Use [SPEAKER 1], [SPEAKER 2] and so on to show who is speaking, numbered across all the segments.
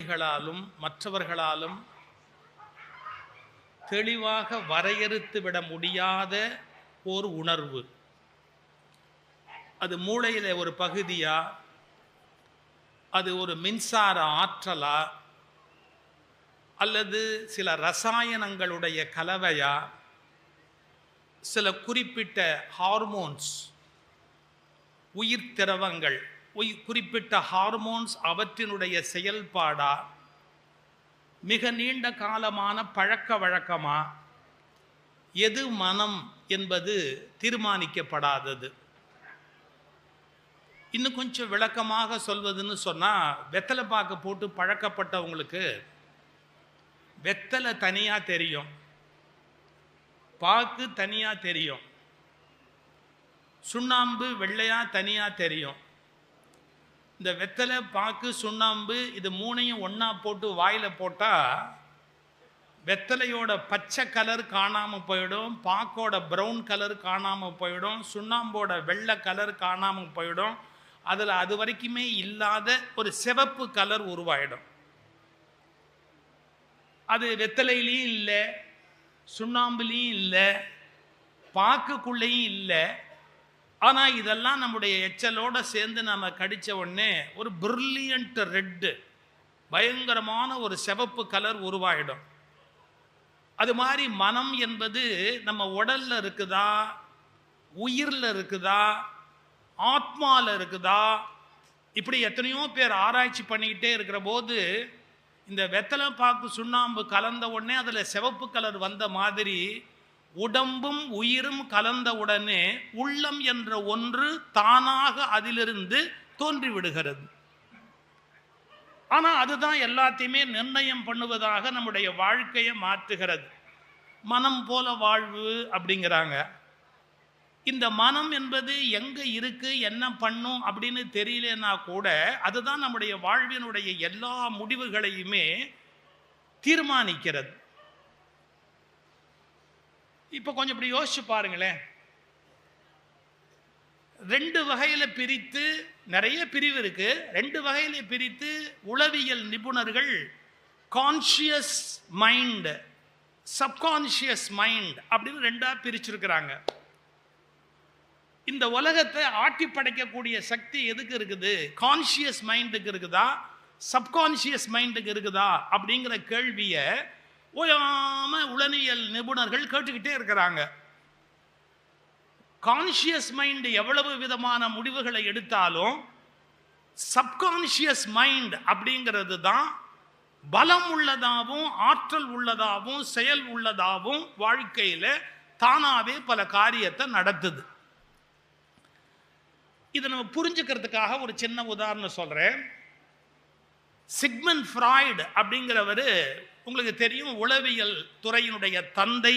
[SPEAKER 1] விஞ்ஞானிகளாலும் மற்றவர்களாலும் தெளிவாக வரையறுத்து விட முடியாத ஒரு உணர்வு. அது மூளையில் ஒரு பகுதியா, அது ஒரு மின்சார ஆற்றலா, அல்லது சில ரசாயனங்களுடைய கலவையா, சில குறிப்பிட்ட ஹார்மோன்ஸ், உயிர் திரவங்கள், குறிப்பிட்ட ஹார்மோன்ஸ் அவற்றினுடைய செயல்பாடா, மிக நீண்ட காலமான பழக்க வழக்கமா, எது மனம் என்பது தீர்மானிக்கப்படாதது. இன்னும் கொஞ்சம் விளக்கமாக சொல்வதுன்னு சொன்னால், வெத்தலை பாக்கு போட்டு பழக்கப்பட்டவங்களுக்கு வெத்தலை தனியாக தெரியும், பாக்கு தனியாக தெரியும், சுண்ணாம்பு வெள்ளையாக தனியாக தெரியும். இந்த வெத்தலை பாக்கு சுண்ணாம்பு இது மூணையும் ஒன்றா போட்டு வாயில் போட்டால் வெத்தலையோட பச்சை கலர் காணாமல் போயிடும், பாக்கோட ப்ரௌன் கலர் காணாமல் போயிடும், சுண்ணாம்போட வெள்ளை கலர் காணாமல் போயிடும். அதில் அது வரைக்குமே இல்லாத ஒரு சிவப்பு கலர் உருவாயிடும். அது வெத்தலையிலையும் இல்லை, சுண்ணாம்புலேயும் இல்லை, பாக்குக்குள்ளேயும் இல்லை. ஆனால் இதெல்லாம் நம்முடைய எச்சலோடு சேர்ந்து நம்ம கடித்த உடனே ஒரு பிரில்லியன்ட் ரெட்டு, பயங்கரமான ஒரு சிவப்பு கலர் உருவாயிடும். அது மாதிரி மனம் என்பது நம்ம உடல்ல இருக்குதா, உயிரில் இருக்குதா, ஆத்மாவில் இருக்குதா, இப்படி எத்தனையோ பேர் ஆராய்ச்சி பண்ணிக்கிட்டே இருக்கிற போது இந்த வெத்தலை பாக்கு சுண்ணாம்பு கலந்த உடனே அதில் சிவப்பு கலர் வந்த மாதிரி உடம்பும் உயிரும் கலந்த உடனே உள்ளம் என்ற ஒன்று தானாக அதிலிருந்து தோன்றிவிடுகிறது. ஆனால் அதுதான் எல்லாத்தையுமே நிர்ணயம் பண்ணுவதாக நம்முடைய வாழ்க்கையை மாற்றுகிறது. மனம் போல வாழ்வு அப்படிங்கிறாங்க. இந்த மனம் என்பது எங்கே இருக்கு, என்ன பண்ணும் அப்படின்னு தெரியலன்னா கூட அதுதான் நம்முடைய வாழ்வினுடைய எல்லா முடிவுகளையுமே தீர்மானிக்கிறது. இப்போ கொஞ்சம் இப்படி யோசிச்சு பாருங்களேன். ரெண்டு வகையில் பிரித்து, நிறைய பிரிவு இருக்கு, ரெண்டு வகையில் பிரித்து உளவியல் நிபுணர்கள் கான்ஷியஸ் மைண்ட், சப்கான்ஷியஸ் மைண்ட் அப்படின்னு ரெண்டா பிரிச்சிருக்கிறாங்க. இந்த உலகத்தை ஆட்டி படைக்கக்கூடிய சக்தி எதுக்கு இருக்குது? கான்ஷியஸ் மைண்டுக்கு இருக்குதா, சப்கான்ஷியஸ் மைண்டுக்கு இருக்குதா அப்படிங்கிற கேள்வியை ஓயாம உளவியல் நிபுணர்கள் கேட்டுக்கிட்டே இருக்கிறாங்க. கான்ஷியஸ் மைண்ட் எவ்வளவு விதமான முடிவுகளை எடுத்தாலும் சப்கான்ஷியஸ் மைண்ட் அப்படிங்கிறது தான் பலம் உள்ளதாகவும் ஆற்றல் உள்ளதாகவும் செயல் உள்ளதாகவும் வாழ்க்கையில் தானாவே பல காரியத்தை நடத்துது. இதை நம்ம புரிஞ்சுக்கிறதுக்காக ஒரு சின்ன உதாரணம் சொல்றேன். சிக்மண்ட் ஃப்ராய்டு அப்படிங்கிறவர் உங்களுக்கு தெரியும், உளவியல் துறையினுடைய தந்தை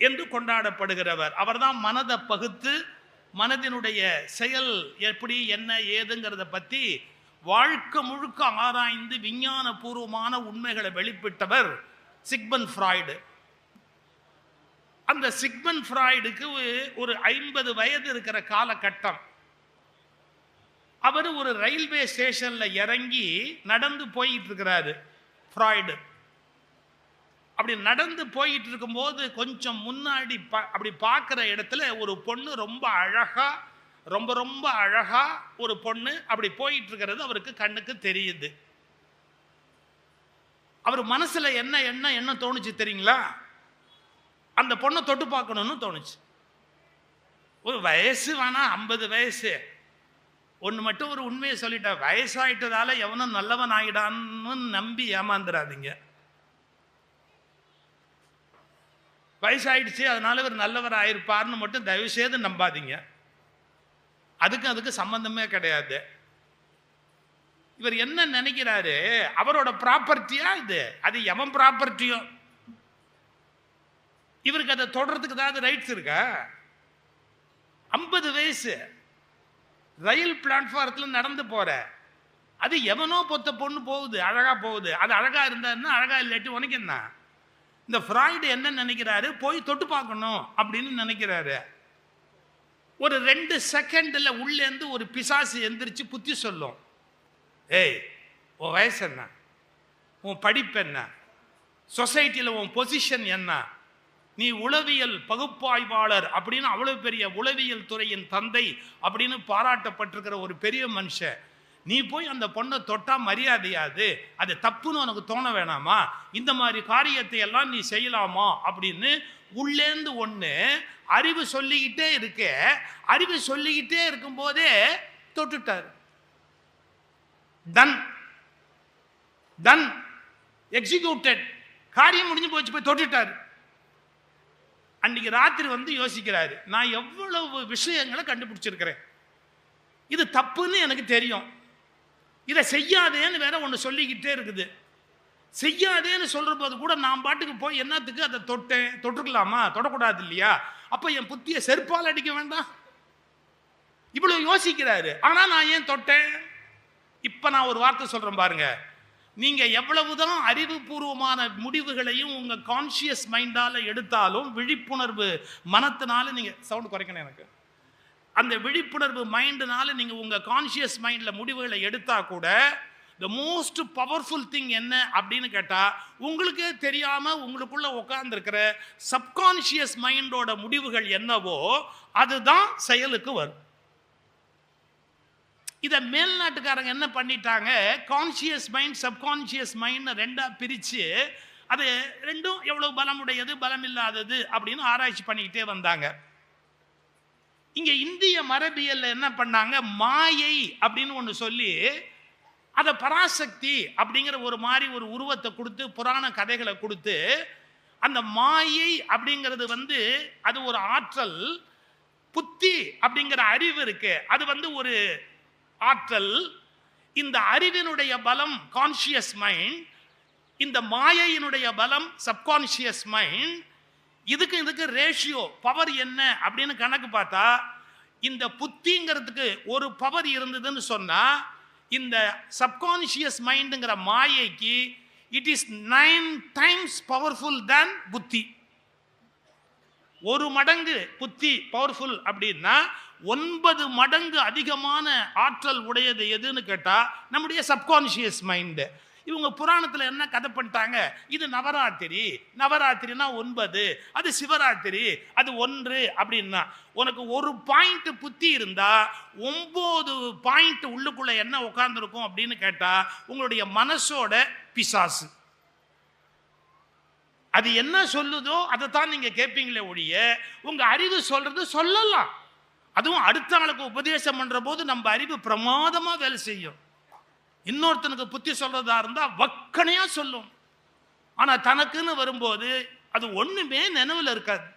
[SPEAKER 1] என்று கொண்டாடப்படுகிறவர். அவர்தான் மனதை பகுத்து மனதினுடைய செயல் எப்படி என்ன ஏதுங்கிறத பற்றி வாழ்க்கை முழுக்க ஆராய்ந்து விஞ்ஞான பூர்வமான உண்மைகளை வெளிப்பிட்டவர் சிக்மண்ட் ஃப்ராய்டு. அந்த சிக்மண்ட் ஃப்ராய்டுக்கு ஒரு 50 வயது இருக்கிற காலகட்டம். அவர் ஒரு ரயில்வே ஸ்டேஷன்ல இறங்கி நடந்து போயிட்டு இருக்கிறாரு ஃப்ராய்டு. அப்படி நடந்து போயிட்டு இருக்கும்போது கொஞ்சம் முன்னாடி அப்படி பார்க்குற இடத்துல ஒரு பொண்ணு ரொம்ப அழகா, ரொம்ப ரொம்ப அழகா ஒரு பொண்ணு அப்படி போயிட்டு இருக்கிறது அவருக்கு கண்ணுக்கு தெரியுது. அவர் மனசுல என்ன தோணுச்சு தெரியுங்களா? அந்த பொண்ணை தொட்டு பார்க்கணும்னு தோணுச்சு. ஒரு வயசு வேணா 50 வயசு. ஒன்று மட்டும் ஒரு உண்மையை சொல்லிட்டா, வயசாயிட்டதால எவனும் நல்லவன் ஆகிடான்னு நம்பி ஏமாந்துடாதீங்க. வயசாயிடுச்சு அதனால இவர் நல்லவர் ஆயிருப்பார்னு மட்டும் தயவு செய்து நம்பாதீங்க. அதுக்கு சம்பந்தமே கிடையாது. இவர் என்ன நினைக்கிறாரு, அவரோட ப்ராப்பர்ட்டியா இது, அது எவன் ப்ராப்பர்ட்டியோ, இவருக்கு அதை தொடர்றதுக்கு ஏதாவது ரைட்ஸ் இருக்கா? 50 வயசு, ரயில் பிளாட்ஃபாரத்தில் நடந்து போற, அது எவனோ பொத்த பொண்ணு போகுது, அழகா போகுது, அது அழகா இருந்தாருன்னா அழகா இல்லாட்டி உனக்கு என்ன? இந்த ஃப்ராய்டு என்ன நினைக்கிறாரு, போய் தொட்டு பார்க்கணும் அப்படின்னு நினைக்கிறாரு. ஒரு 2 செகண்ட்ல உள்ளேருந்து ஒரு பிசாசு எந்திரிச்சு புத்தி சொல்லும், ஏய் உன் வயசு என்ன, உன் படிப்பு என்ன, சொசைட்டியில் உன் பொசிஷன் என்ன, நீ உளவியல் பகுப்பாய்வாளர் அப்படின்னு அவ்வளவு பெரிய உளவியல் துறையின் தந்தை அப்படின்னு பாராட்டப்பட்டிருக்கிற ஒரு பெரிய மனுஷன், நீ போய் அந்த பொண்ணை தொட்டா மரியாதையாது, அது தப்புன்னு உனக்கு தோண வேணாமா, இந்த மாதிரி காரியத்தை எல்லாம் நீ செய்யலாமா அப்படின்னு உள்ளேந்து ஒண்ணு அறிவு சொல்லிக்கிட்டே இருக்க. அறிவு சொல்லிக்கிட்டே இருக்கும் போதே தொட்டுட்டார். டன் டன் எக்ஸிக்யூட்டட், காரியம் முடிஞ்சு போச்சு, போய் தொட்டுட்டார். அன்னைக்கு ராத்திரி வந்து யோசிக்கிறாரு, நான் எவ்வளவு விஷயங்களை கண்டுபிடிச்சிருக்கிறேன், இது தப்புன்னு எனக்கு தெரியும், இதை செய்யாதேன்னு வேற ஒன்று சொல்லிக்கிட்டே இருக்குது. செய்யாதேன்னு சொல்ற போது கூட நான் பாட்டுக்கு போய் என்னத்துக்கு அதை தொட்டேன், தொட்டுக்கலாமா, தொடக்கூடாது இல்லையா, அப்ப என் புத்திய செருப்பால் அடிக்க வேண்டாம், இவ்வளவு யோசிக்கிறாரு. ஆனா நான் ஏன் தொட்டேன்? இப்ப நான் ஒரு வார்த்தை சொல்றேன் பாருங்க, நீங்க எவ்வளவுதான் அறிவுபூர்வமான முடிவுகளையும் உங்க கான்சியஸ் மைண்டால எடுத்தாலும், விழிப்புணர்வு மனத்தினால, நீங்க சவுண்ட் குறைக்கணும் எனக்கு, அந்த விழிப்புணர்வு மைண்டினால நீங்க உங்க கான்சியஸ் மைண்ட்ல முடிவுகளை எடுத்தா கூட, the most powerful thing என்ன அப்படின்னு கேட்டா, உங்களுக்கே தெரியாம உங்களுக்குள்ள உட்கார்ந்து இருக்கிற சப்கான்சியஸ் மைண்டோட முடிவுகள் என்னவோ அதுதான் செயலுக்கு வரும். இத மேல்நாட்டுக்காரங்க என்ன பண்ணிட்டாங்க, கான்சியஸ் மைண்ட் சப்கான்சியஸ் மைண்ட் ரெண்டா பிரிச்சு, அது ரெண்டும் எவ்வளவு பலமுடையது பலம் இல்லாதது அப்படின்னு ஆராய்ச்சி பண்ணிக்கிட்டே வந்தாங்க. இங்க இந்திய மரபியல்ல என்ன பண்ணாங்க, மாயை அப்படின்னு ஒண்ணு சொல்லி அதை பராசக்தி அப்படிங்கிற ஒரு மாதிரி ஒரு உருவத்தை கொடுத்து, புராண கதைகளை கொடுத்து, அந்த மாயை அப்படிங்கிறது வந்து அது ஒரு ஆற்றல், புத்தி அப்படிங்கிற அறிவு இருக்கு, அது வந்து ஒரு ஆற்றல், இந்த அறிவினுடைய பலம் கான்சியஸ் மைண்ட், இந்த மாயையினுடைய பலம் சப்கான்சியஸ் மைண்ட், இதுக்கு ரேஷியோ பவர் என்ன அப்படின்னு கணக்கு பார்த்தா, இந்த புத்திங்கிறதுக்கு ஒரு பவர் இருந்ததுன்னு சொன்னா, இந்த சப்கான்சியஸ் மைண்டுங்கிற மாயைக்கு it is 9 times powerful than புத்தி. ஒரு மடங்கு புத்தி பவர்ஃபுல் அப்படின்னா 9 மடங்கு அதிகமான ஆற்றல் உடையது எதுன்னு கேட்டா நம்முடைய சப்கான்சியஸ் மைண்டு. இவங்க புராணத்தில் என்ன கதை பண்ணிட்டாங்க, இது நவராத்திரி, நவராத்திரினா 9, அது சிவராத்திரி அது 1 அப்படின்னா, உனக்கு ஒரு பாயிண்ட் புத்தி இருந்தா 9 பாயிண்ட் உள்ளுக்குள்ள என்ன உட்கார்ந்துருக்கும் அப்படின்னு கேட்டா உங்களுடைய மனசோட பிசாசு. அது என்ன சொல்லுதோ அதை தான் நீங்க கேட்பீங்களே ஒழிய, உங்க அறிவு சொல்றது சொல்லலாம். அதுவும் அடுத்த ஆளுக்கு உபதேசம் பண்ற போது நம்ம அறிவு பிரமாதமா வேலை செய்யும். இன்னொருத்தனுக்கு புத்தி சொல்றதா இருந்தா வக்கனையா சொல்லும், ஆனா தனக்குன்னு வரும்போது அது ஒண்ணுமே நினைவுல இருக்காது.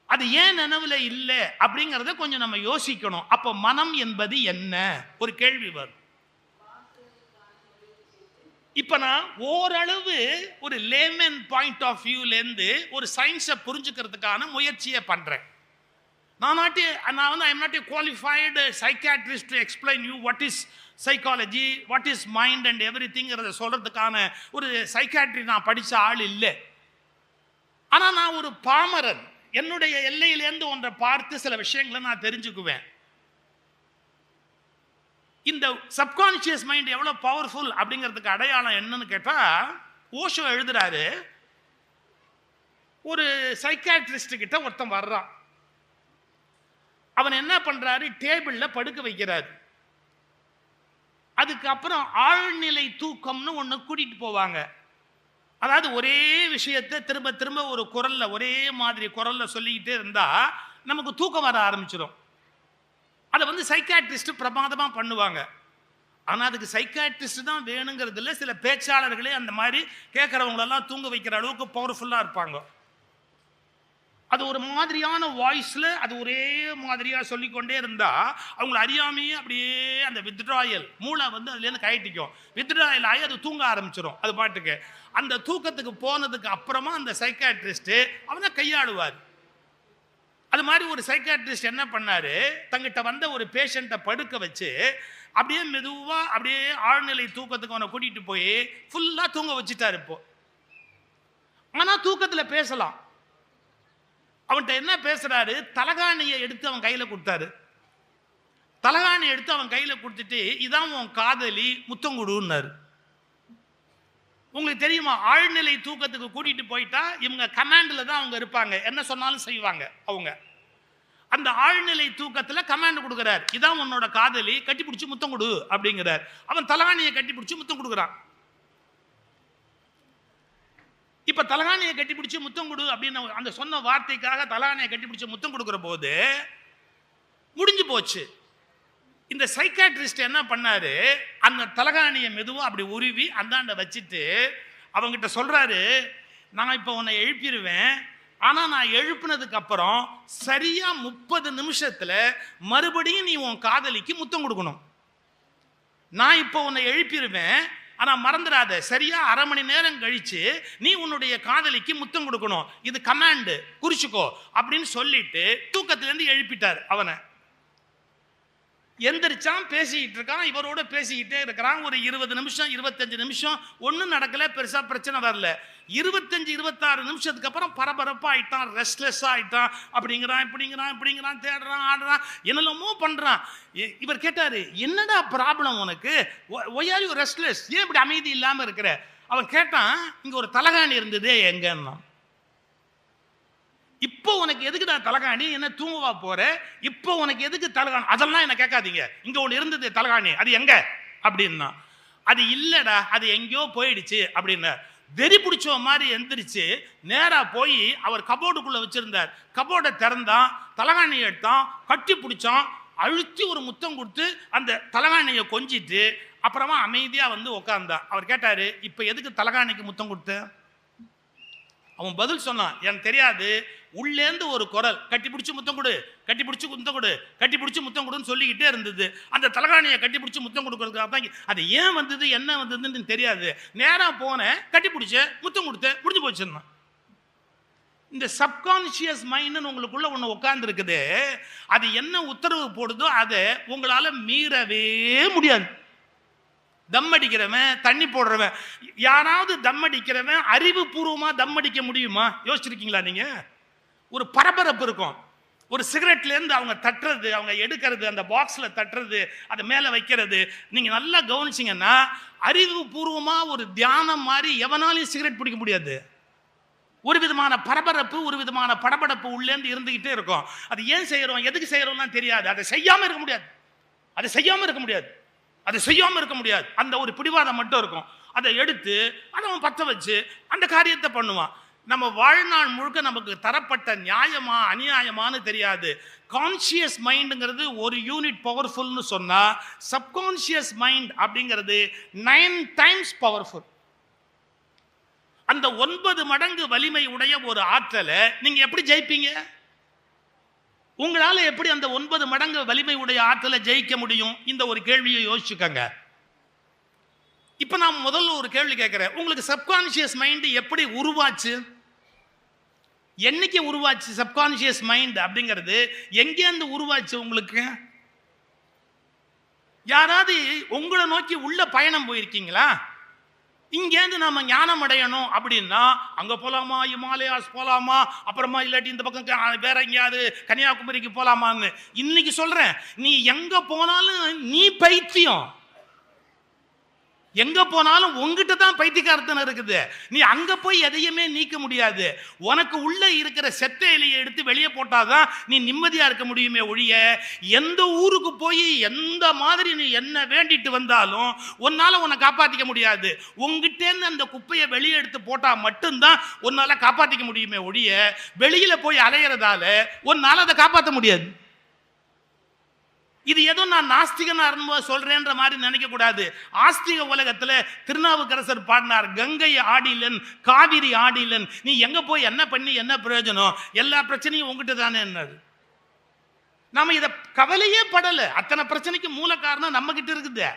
[SPEAKER 1] அது ஏன் நினைவுல இல்லை அப்படிங்கறத கொஞ்சம் நம்ம யோசிக்கணும். அப்ப மனம் என்பது என்ன ஒரு கேள்வி வரும். இப்ப நான் ஓரளவு ஒரு லேமன் பாயிண்ட் ஆஃப் வியூல இருந்து ஒரு சயின்ஸை புரிஞ்சுக்கிறதுக்கான முயற்சியை பண்றேன். I'm not a qualified psychiatrist to explain you what is psychology, what is mind and everything சொல்றதுக்கான ஒரு சைக்காட்ரி நான் படிச்ச ஆள் இல்லை. ஆனா நான் ஒரு பாமரன், என்னுடைய எல்லையிலேருந்து ஒன்றை பார்த்து சில விஷயங்களை நான் தெரிஞ்சுக்குவேன். இந்த சப்கான்சியஸ் மைண்ட் எவ்வளவு பவர்ஃபுல் அப்படிங்கிறதுக்கு அடையாளம் என்னன்னு கேட்டா, ஓஷோ எழுதுறாரு, ஒரு சைக்காட்ரிஸ்ட் கிட்ட ஒருத்தன் வர்றான், அவன் என்ன பண்றாரு, டேபிள்ல படுக்க வைக்கிறாரு. அதுக்கப்புறம் ஆழ்நிலை தூக்கம்னு ஒன்று கூட்டிட்டு போவாங்க. அதாவது ஒரே விஷயத்தை திரும்ப திரும்ப ஒரு குரல்ல, ஒரே மாதிரி குரல்ல சொல்லிக்கிட்டே இருந்தா நமக்கு தூக்கம் வர ஆரம்பிச்சிடும். அதை வந்து சைக்காட்ரிஸ்ட் பிரமாதமா பண்ணுவாங்க. ஆனா அதுக்கு சைக்காட்ரிஸ்ட் தான் வேணுங்கிறது இல்லை, சில பேச்சாளர்களே அந்த மாதிரி கேட்கறவங்களெல்லாம் தூங்க வைக்கிற அளவுக்கு பவர்ஃபுல்லா இருப்பாங்க. அது ஒரு மாதிரியான வாய்ஸ்ல அது ஒரே மாதிரியா சொல்லிக்கொண்டே இருந்தா அவங்களை அறியாமையே அப்படியே அந்த வித்ட்ராயல் மூளை வந்து அதுல இருந்து கயட்டிக்கும், வித்ட்ராயல் ஆகி அது தூங்க ஆரம்பிச்சிடும் அது பாட்டுக்கு. அந்த தூக்கத்துக்கு போனதுக்கு அப்புறமா அந்த சைக்காட்ரிஸ்ட் அவனை கையாளுவார். அது மாதிரி ஒரு சைக்காட்ரிஸ்ட் என்ன பண்ணாரு, தங்கிட்ட வந்த ஒரு பேஷண்ட்டை படுக்க வச்சு அப்படியே மெதுவா அப்படியே ஆழ்நிலை தூக்கத்துக்கு அவனை கூட்டிட்டு போய் ஃபுல்லா தூங்க வச்சுட்டாரு. இப்போ ஆனா தூக்கத்துல பேசலாம். அவன்கிட்ட என்ன பேசுறாரு, தலகாணியை எடுத்து அவன் கையில கொடுத்தாரு. தலகாணி எடுத்து அவன் கையில கொடுத்துட்டு, இதான் உன் காதலி முத்தங்குடுன்னாரு. உங்களுக்கு தெரியுமா, ஆழ்நிலை தூக்கத்துக்கு கூட்டிட்டு போயிட்டா இவங்க கமாண்ட்ல தான் அவங்க இருப்பாங்க, என்ன சொன்னாலும் செய்வாங்க அவங்க. அந்த ஆழ்நிலை தூக்கத்துல கமாண்ட் கொடுக்கிறார், இதான் உன்னோட காதலி, கட்டி பிடிச்சி முத்தம் கொடு அப்படிங்கிறார். அவன் தலகாணியை கட்டி பிடிச்சி முத்தம் கொடுக்குறான். இப்ப தலகாணியை கட்டி பிடிச்சி முத்தம் கொடு அப்படின்னு அந்த சொன்ன வார்த்தைக்காக தலகாணியை கட்டி பிடிச்சி முத்தம் கொடுக்கிற போது முடிஞ்சு போச்சு. இந்த சைக்காட்ரிஸ்ட் என்ன பண்ணாரு, அந்த தலகாணியை மெதுவா அப்படி உருவி அந்தாண்ட வச்சுட்டு அவங்கிட்ட சொல்றாரு, நான் இப்ப உன்னை எழுப்பிடுவேன், ஆனா நான் எழுப்பினதுக்கு அப்புறம் சரியா 30 நிமிஷத்துல மறுபடியும் நீ உன் காதலிக்கு முத்தம் கொடுக்கணும். நான் இப்ப உன்னை எழுப்பிடுவேன், ஆனா மறந்துடாத, சரியா 1/2 மணி நேரம் கழிச்சு நீ உன்னுடைய காதலிக்கு முத்தம் கொடுக்கணும், இது கமாண்ட், குறிச்சுக்கோ அப்படின்னு சொல்லிட்டு தூக்கத்திலிருந்து எழுப்பிட்டார் அவனை. எந்திரிச்சான், பேசிக்கிட்டு இருக்கான், இவரோட பேசிக்கிட்டே இருக்கிறான். ஒரு 20 நிமிஷம் 25 நிமிஷம் ஒன்றும் நடக்கல, பெருசா பிரச்சனை வரல. 25-26 நிமிஷத்துக்கு அப்புறம் பரபரப்பா ஆயிட்டான், ரெஸ்ட்லெஸ்ஸா ஆயிட்டான். இப்படிங்கிறான், தேடுறான், ஆடுறான், என்னெல்லாமோ பண்றான். இவர் கேட்டாரு, என்னடா ப்ராப்ளம் உனக்கு, ஒய் ஆர் யூ ரெஸ்ட்லெஸ், ஏன் இப்படி அமைதி இல்லாம இருக்கிற? அவன் கேட்டான், இங்க ஒரு தலகாணி இருந்ததே எங்கன்னா. இப்போ உனக்கு எதுக்குடா தலகாணி, என்ன தூங்கவா போற, இப்போ உனக்கு எதுக்கு தலகாணி, அதெல்லாம் என்ன கேட்காதீங்க, இங்க ஒன்று இருந்தது தலகாணி, அது எங்க அப்படின்னா. அது இல்லடா, அது எங்கேயோ போயிடுச்சு அப்படின்னு வெறி பிடிச்ச மாதிரி எந்திரிச்சு நேரா போய் அவர் கபோர்டுக்குள்ள வச்சிருந்தார், கபோர்டை திறந்தான், தலகாணியை எடுத்தான், கட்டி பிடிச்சான், அழுத்தி ஒரு முத்தம் கொடுத்து அந்த தலகாணியை கொஞ்சிட்டு அப்புறமா அமைதியா வந்து உட்கார்ந்தான். அவர் கேட்டாரு, இப்ப எதுக்கு தலகாணிக்கு முத்தம் கொடுத்த? அவன் பதில் சொன்னான், எனக்கு தெரியாது, உள்ளேந்து ஒரு குரல், கட்டி பிடிச்சி முத்தம் கொடு, கட்டி பிடிச்சி முத்தம் கொடு, கட்டி பிடிச்சி முத்தம் கொடுன்னு சொல்லிக்கிட்டே இருந்தது. அந்த தலகாணியை கட்டி பிடிச்சி முத்தம் கொடுக்கறதுக்காக தான். அது ஏன் வந்தது என்ன வந்ததுன்னு தெரியாது, நேரா போனேன், கட்டி பிடிச்ச முத்தம் கொடுத்த, முடிஞ்சு போச்சுன்னா. இந்த சப்கான்சியஸ் மைண்ட் உங்களுக்குள்ள ஒன்று உட்கார்ந்து இருக்குது, அது என்ன உத்தரவு போடுதோ அதை உங்களால மீறவே முடியாது. தம் அடிக்கிறவன், தண்ணி போடுறவன், யாராவது தம் அடிக்கிறவன் அறிவுபூர்வமா தம் அடிக்க முடியுமா? யோசிச்சிருக்கீங்களா நீங்க? ஒரு பரபரப்பு இருக்கும். ஒரு சிகரெட்ல இருந்து அவங்க தட்டுறது, அவங்க எடுக்கிறது, அந்த பாக்ஸ்ல தட்டுறது, அதை மேல வைக்கிறது, நீங்க நல்லா கவனிச்சீங்கன்னா அறிவுபூர்வமா ஒரு தியானம் மாதிரி எவனாலையும் சிகரெட் பிடிக்க முடியாது. ஒரு விதமான பரபரப்பு, ஒரு விதமான படபடப்பு உள்ளேந்து இருந்துகிட்டே இருக்கும். அது ஏன் செய்யறோம், எதுக்கு செய்யறோம்லாம் தெரியாது. அதை செய்யாம இருக்க முடியாது, அதை செய்யாம இருக்க முடியாது, அதை செய்யாம இருக்க முடியாது. அந்த ஒரு பிடிவாதம் மட்டும் இருக்கும். அதை எடுத்து அதை அவன் பற்ற வச்சு அந்த காரியத்தை பண்ணுவான். நம்ம வாழ்நாள் முழுக்க நமக்கு தரப்பட்ட நியாயமா அநியாயமானு தெரியாது. கான்சியஸ் மைண்டுங்கிறது ஒரு யூனிட் பவர்ஃபுல்னு சொன்னா, சப்கான்சியஸ் மைண்ட் அப்படிங்கிறது 9 டைம்ஸ் பவர்ஃபுல். அந்த 9 மடங்கு வலிமை உடைய ஒரு ஆற்றலை நீங்க எப்படி ஜெயிப்பீங்க? உங்களால எப்படி அந்த 9 மடங்கு வலிமை உடைய ஆற்றலை ஜெயிக்க முடியும்? இந்த ஒரு கேள்வியை யோசிச்சுக்கங்க. இப்ப நான் முதல்ல ஒரு கேள்வி கேட்கிறேன், உங்களுக்கு சப்கான்சியஸ் மைண்ட் எப்படி உருவாச்சு? என்னைக்கு உருவாச்சு சப்கான்சியஸ் மைண்ட் அப்படிங்கிறது? எங்கேருந்து உருவாச்சு உங்களுக்கு? யாராவது உங்களை நோக்கி உள்ள பயணம் போயிருக்கீங்களா? இங்கேருந்து நாம ஞானம் அடையணும் அப்படின்னா அங்க போலாமா, இமாலயாஸ் போலாமா, அப்புறமா இல்லாட்டி இந்த பக்கம் வேற எங்கேயாவது கன்னியாகுமரிக்கு போலாமான்னு இன்னைக்கு சொல்றேன். நீ எங்க போனாலும் நீ பைத்தியம், எங்க போனாலும் உங்ககிட்ட தான் பைத்தியக்காரத்தனம் இருக்குது. நீ அங்க போய் எதையுமே நீக்க முடியாது. உனக்கு உள்ள இருக்கிற செத்த இலையை எடுத்து வெளியே போட்டாதான் நீ நிம்மதியா இருக்க முடியுமே ஒழிய, எந்த ஊருக்கு போய் எந்த மாதிரி நீ என்ன வேண்டிட்டு வந்தாலும் உன்னால உன்னை காப்பாத்திக்க முடியாது. உங்ககிட்ட அந்த குப்பையை வெளியே எடுத்து போட்டா மட்டும்தான் உன்னால காப்பாத்திக்க முடியுமே ஒழிய, வெளியில போய் அலையிறதால உன்னால அதை காப்பாற்ற முடியாது. இது ஏதோ நான் நாஸ்திகனா சொல்றேன்ற மாதிரி நினைக்க கூடாது. ஆஸ்திக உலகத்துல திருநாவுக்கரசர் பாடினார், கங்கை ஆடிலன் காவிரி ஆடிலன், நீ எங்க போய் என்ன பண்ணி என்ன பிரயோஜனம், எல்லா பிரச்சனையும் உங்ககிட்ட தானே. நாம இத கவலையே படல. அத்தனை பிரச்சனைக்கு மூல காரணம் நம்ம கிட்ட இருக்குது.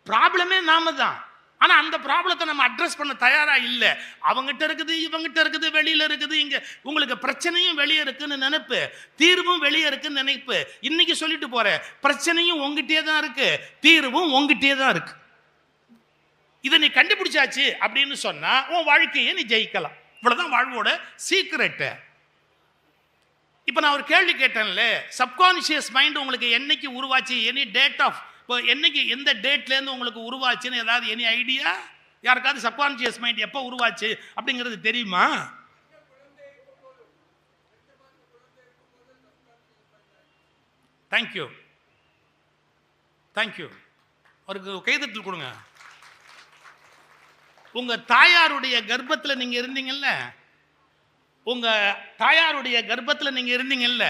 [SPEAKER 1] ப்ராப்ளமே நாம தான். ஆனா அந்த ப்ராப்ளத்தை நம்ம அட்ரஸ் பண்ண தயாரா இல்லை. அவங்ககிட்ட இருக்குது, இவங்கிட்ட இருக்குது, வெளியில இருக்குது. இங்க உங்களுக்கு பிரச்சனையும் வெளியே இருக்குன்னு நினைப்பு, தீர்வும் வெளியே இருக்குன்னு நினைப்பு. இன்னைக்கு சொல்லிட்டு போறேன், பிரச்சனையும் உங்ககிட்டே தான் இருக்கு, தீர்வும் உங்ககிட்டே தான் இருக்கு. இதை நீ கண்டுபிடிச்சாச்சு அப்படின்னு சொன்னா உன் வாழ்க்கையை நீ ஜெயிக்கலாம். இவ்வளவுதான் வாழ்வோட சீக்ரெட். இப்ப நான் ஒரு கேள்வி கேட்டேன்ல, சப்கான்சியஸ் மைண்ட் உங்களுக்கு என்னைக்கு உருவாச்சு? எனி டேட் ஆஃப், இப்போ என்னைக்கு எந்த டேட்ல இருந்து உங்களுக்கு உருவாச்சுன்னு ஏதாவது எனி ஐடியா யாருக்காவது சப்கான்சியஸ் மைண்ட் எப்போ உருவாச்சு அப்படிங்கிறது தெரியுமா? Thank you thank you. ஒரு கைதட்டல் கொடுங்க. உங்க தாயாருடைய கர்ப்பத்தில் நீங்க இருந்தீங்கல்ல, உங்க தாயாருடைய கர்ப்பத்தில் நீங்க இருந்தீங்கல்ல,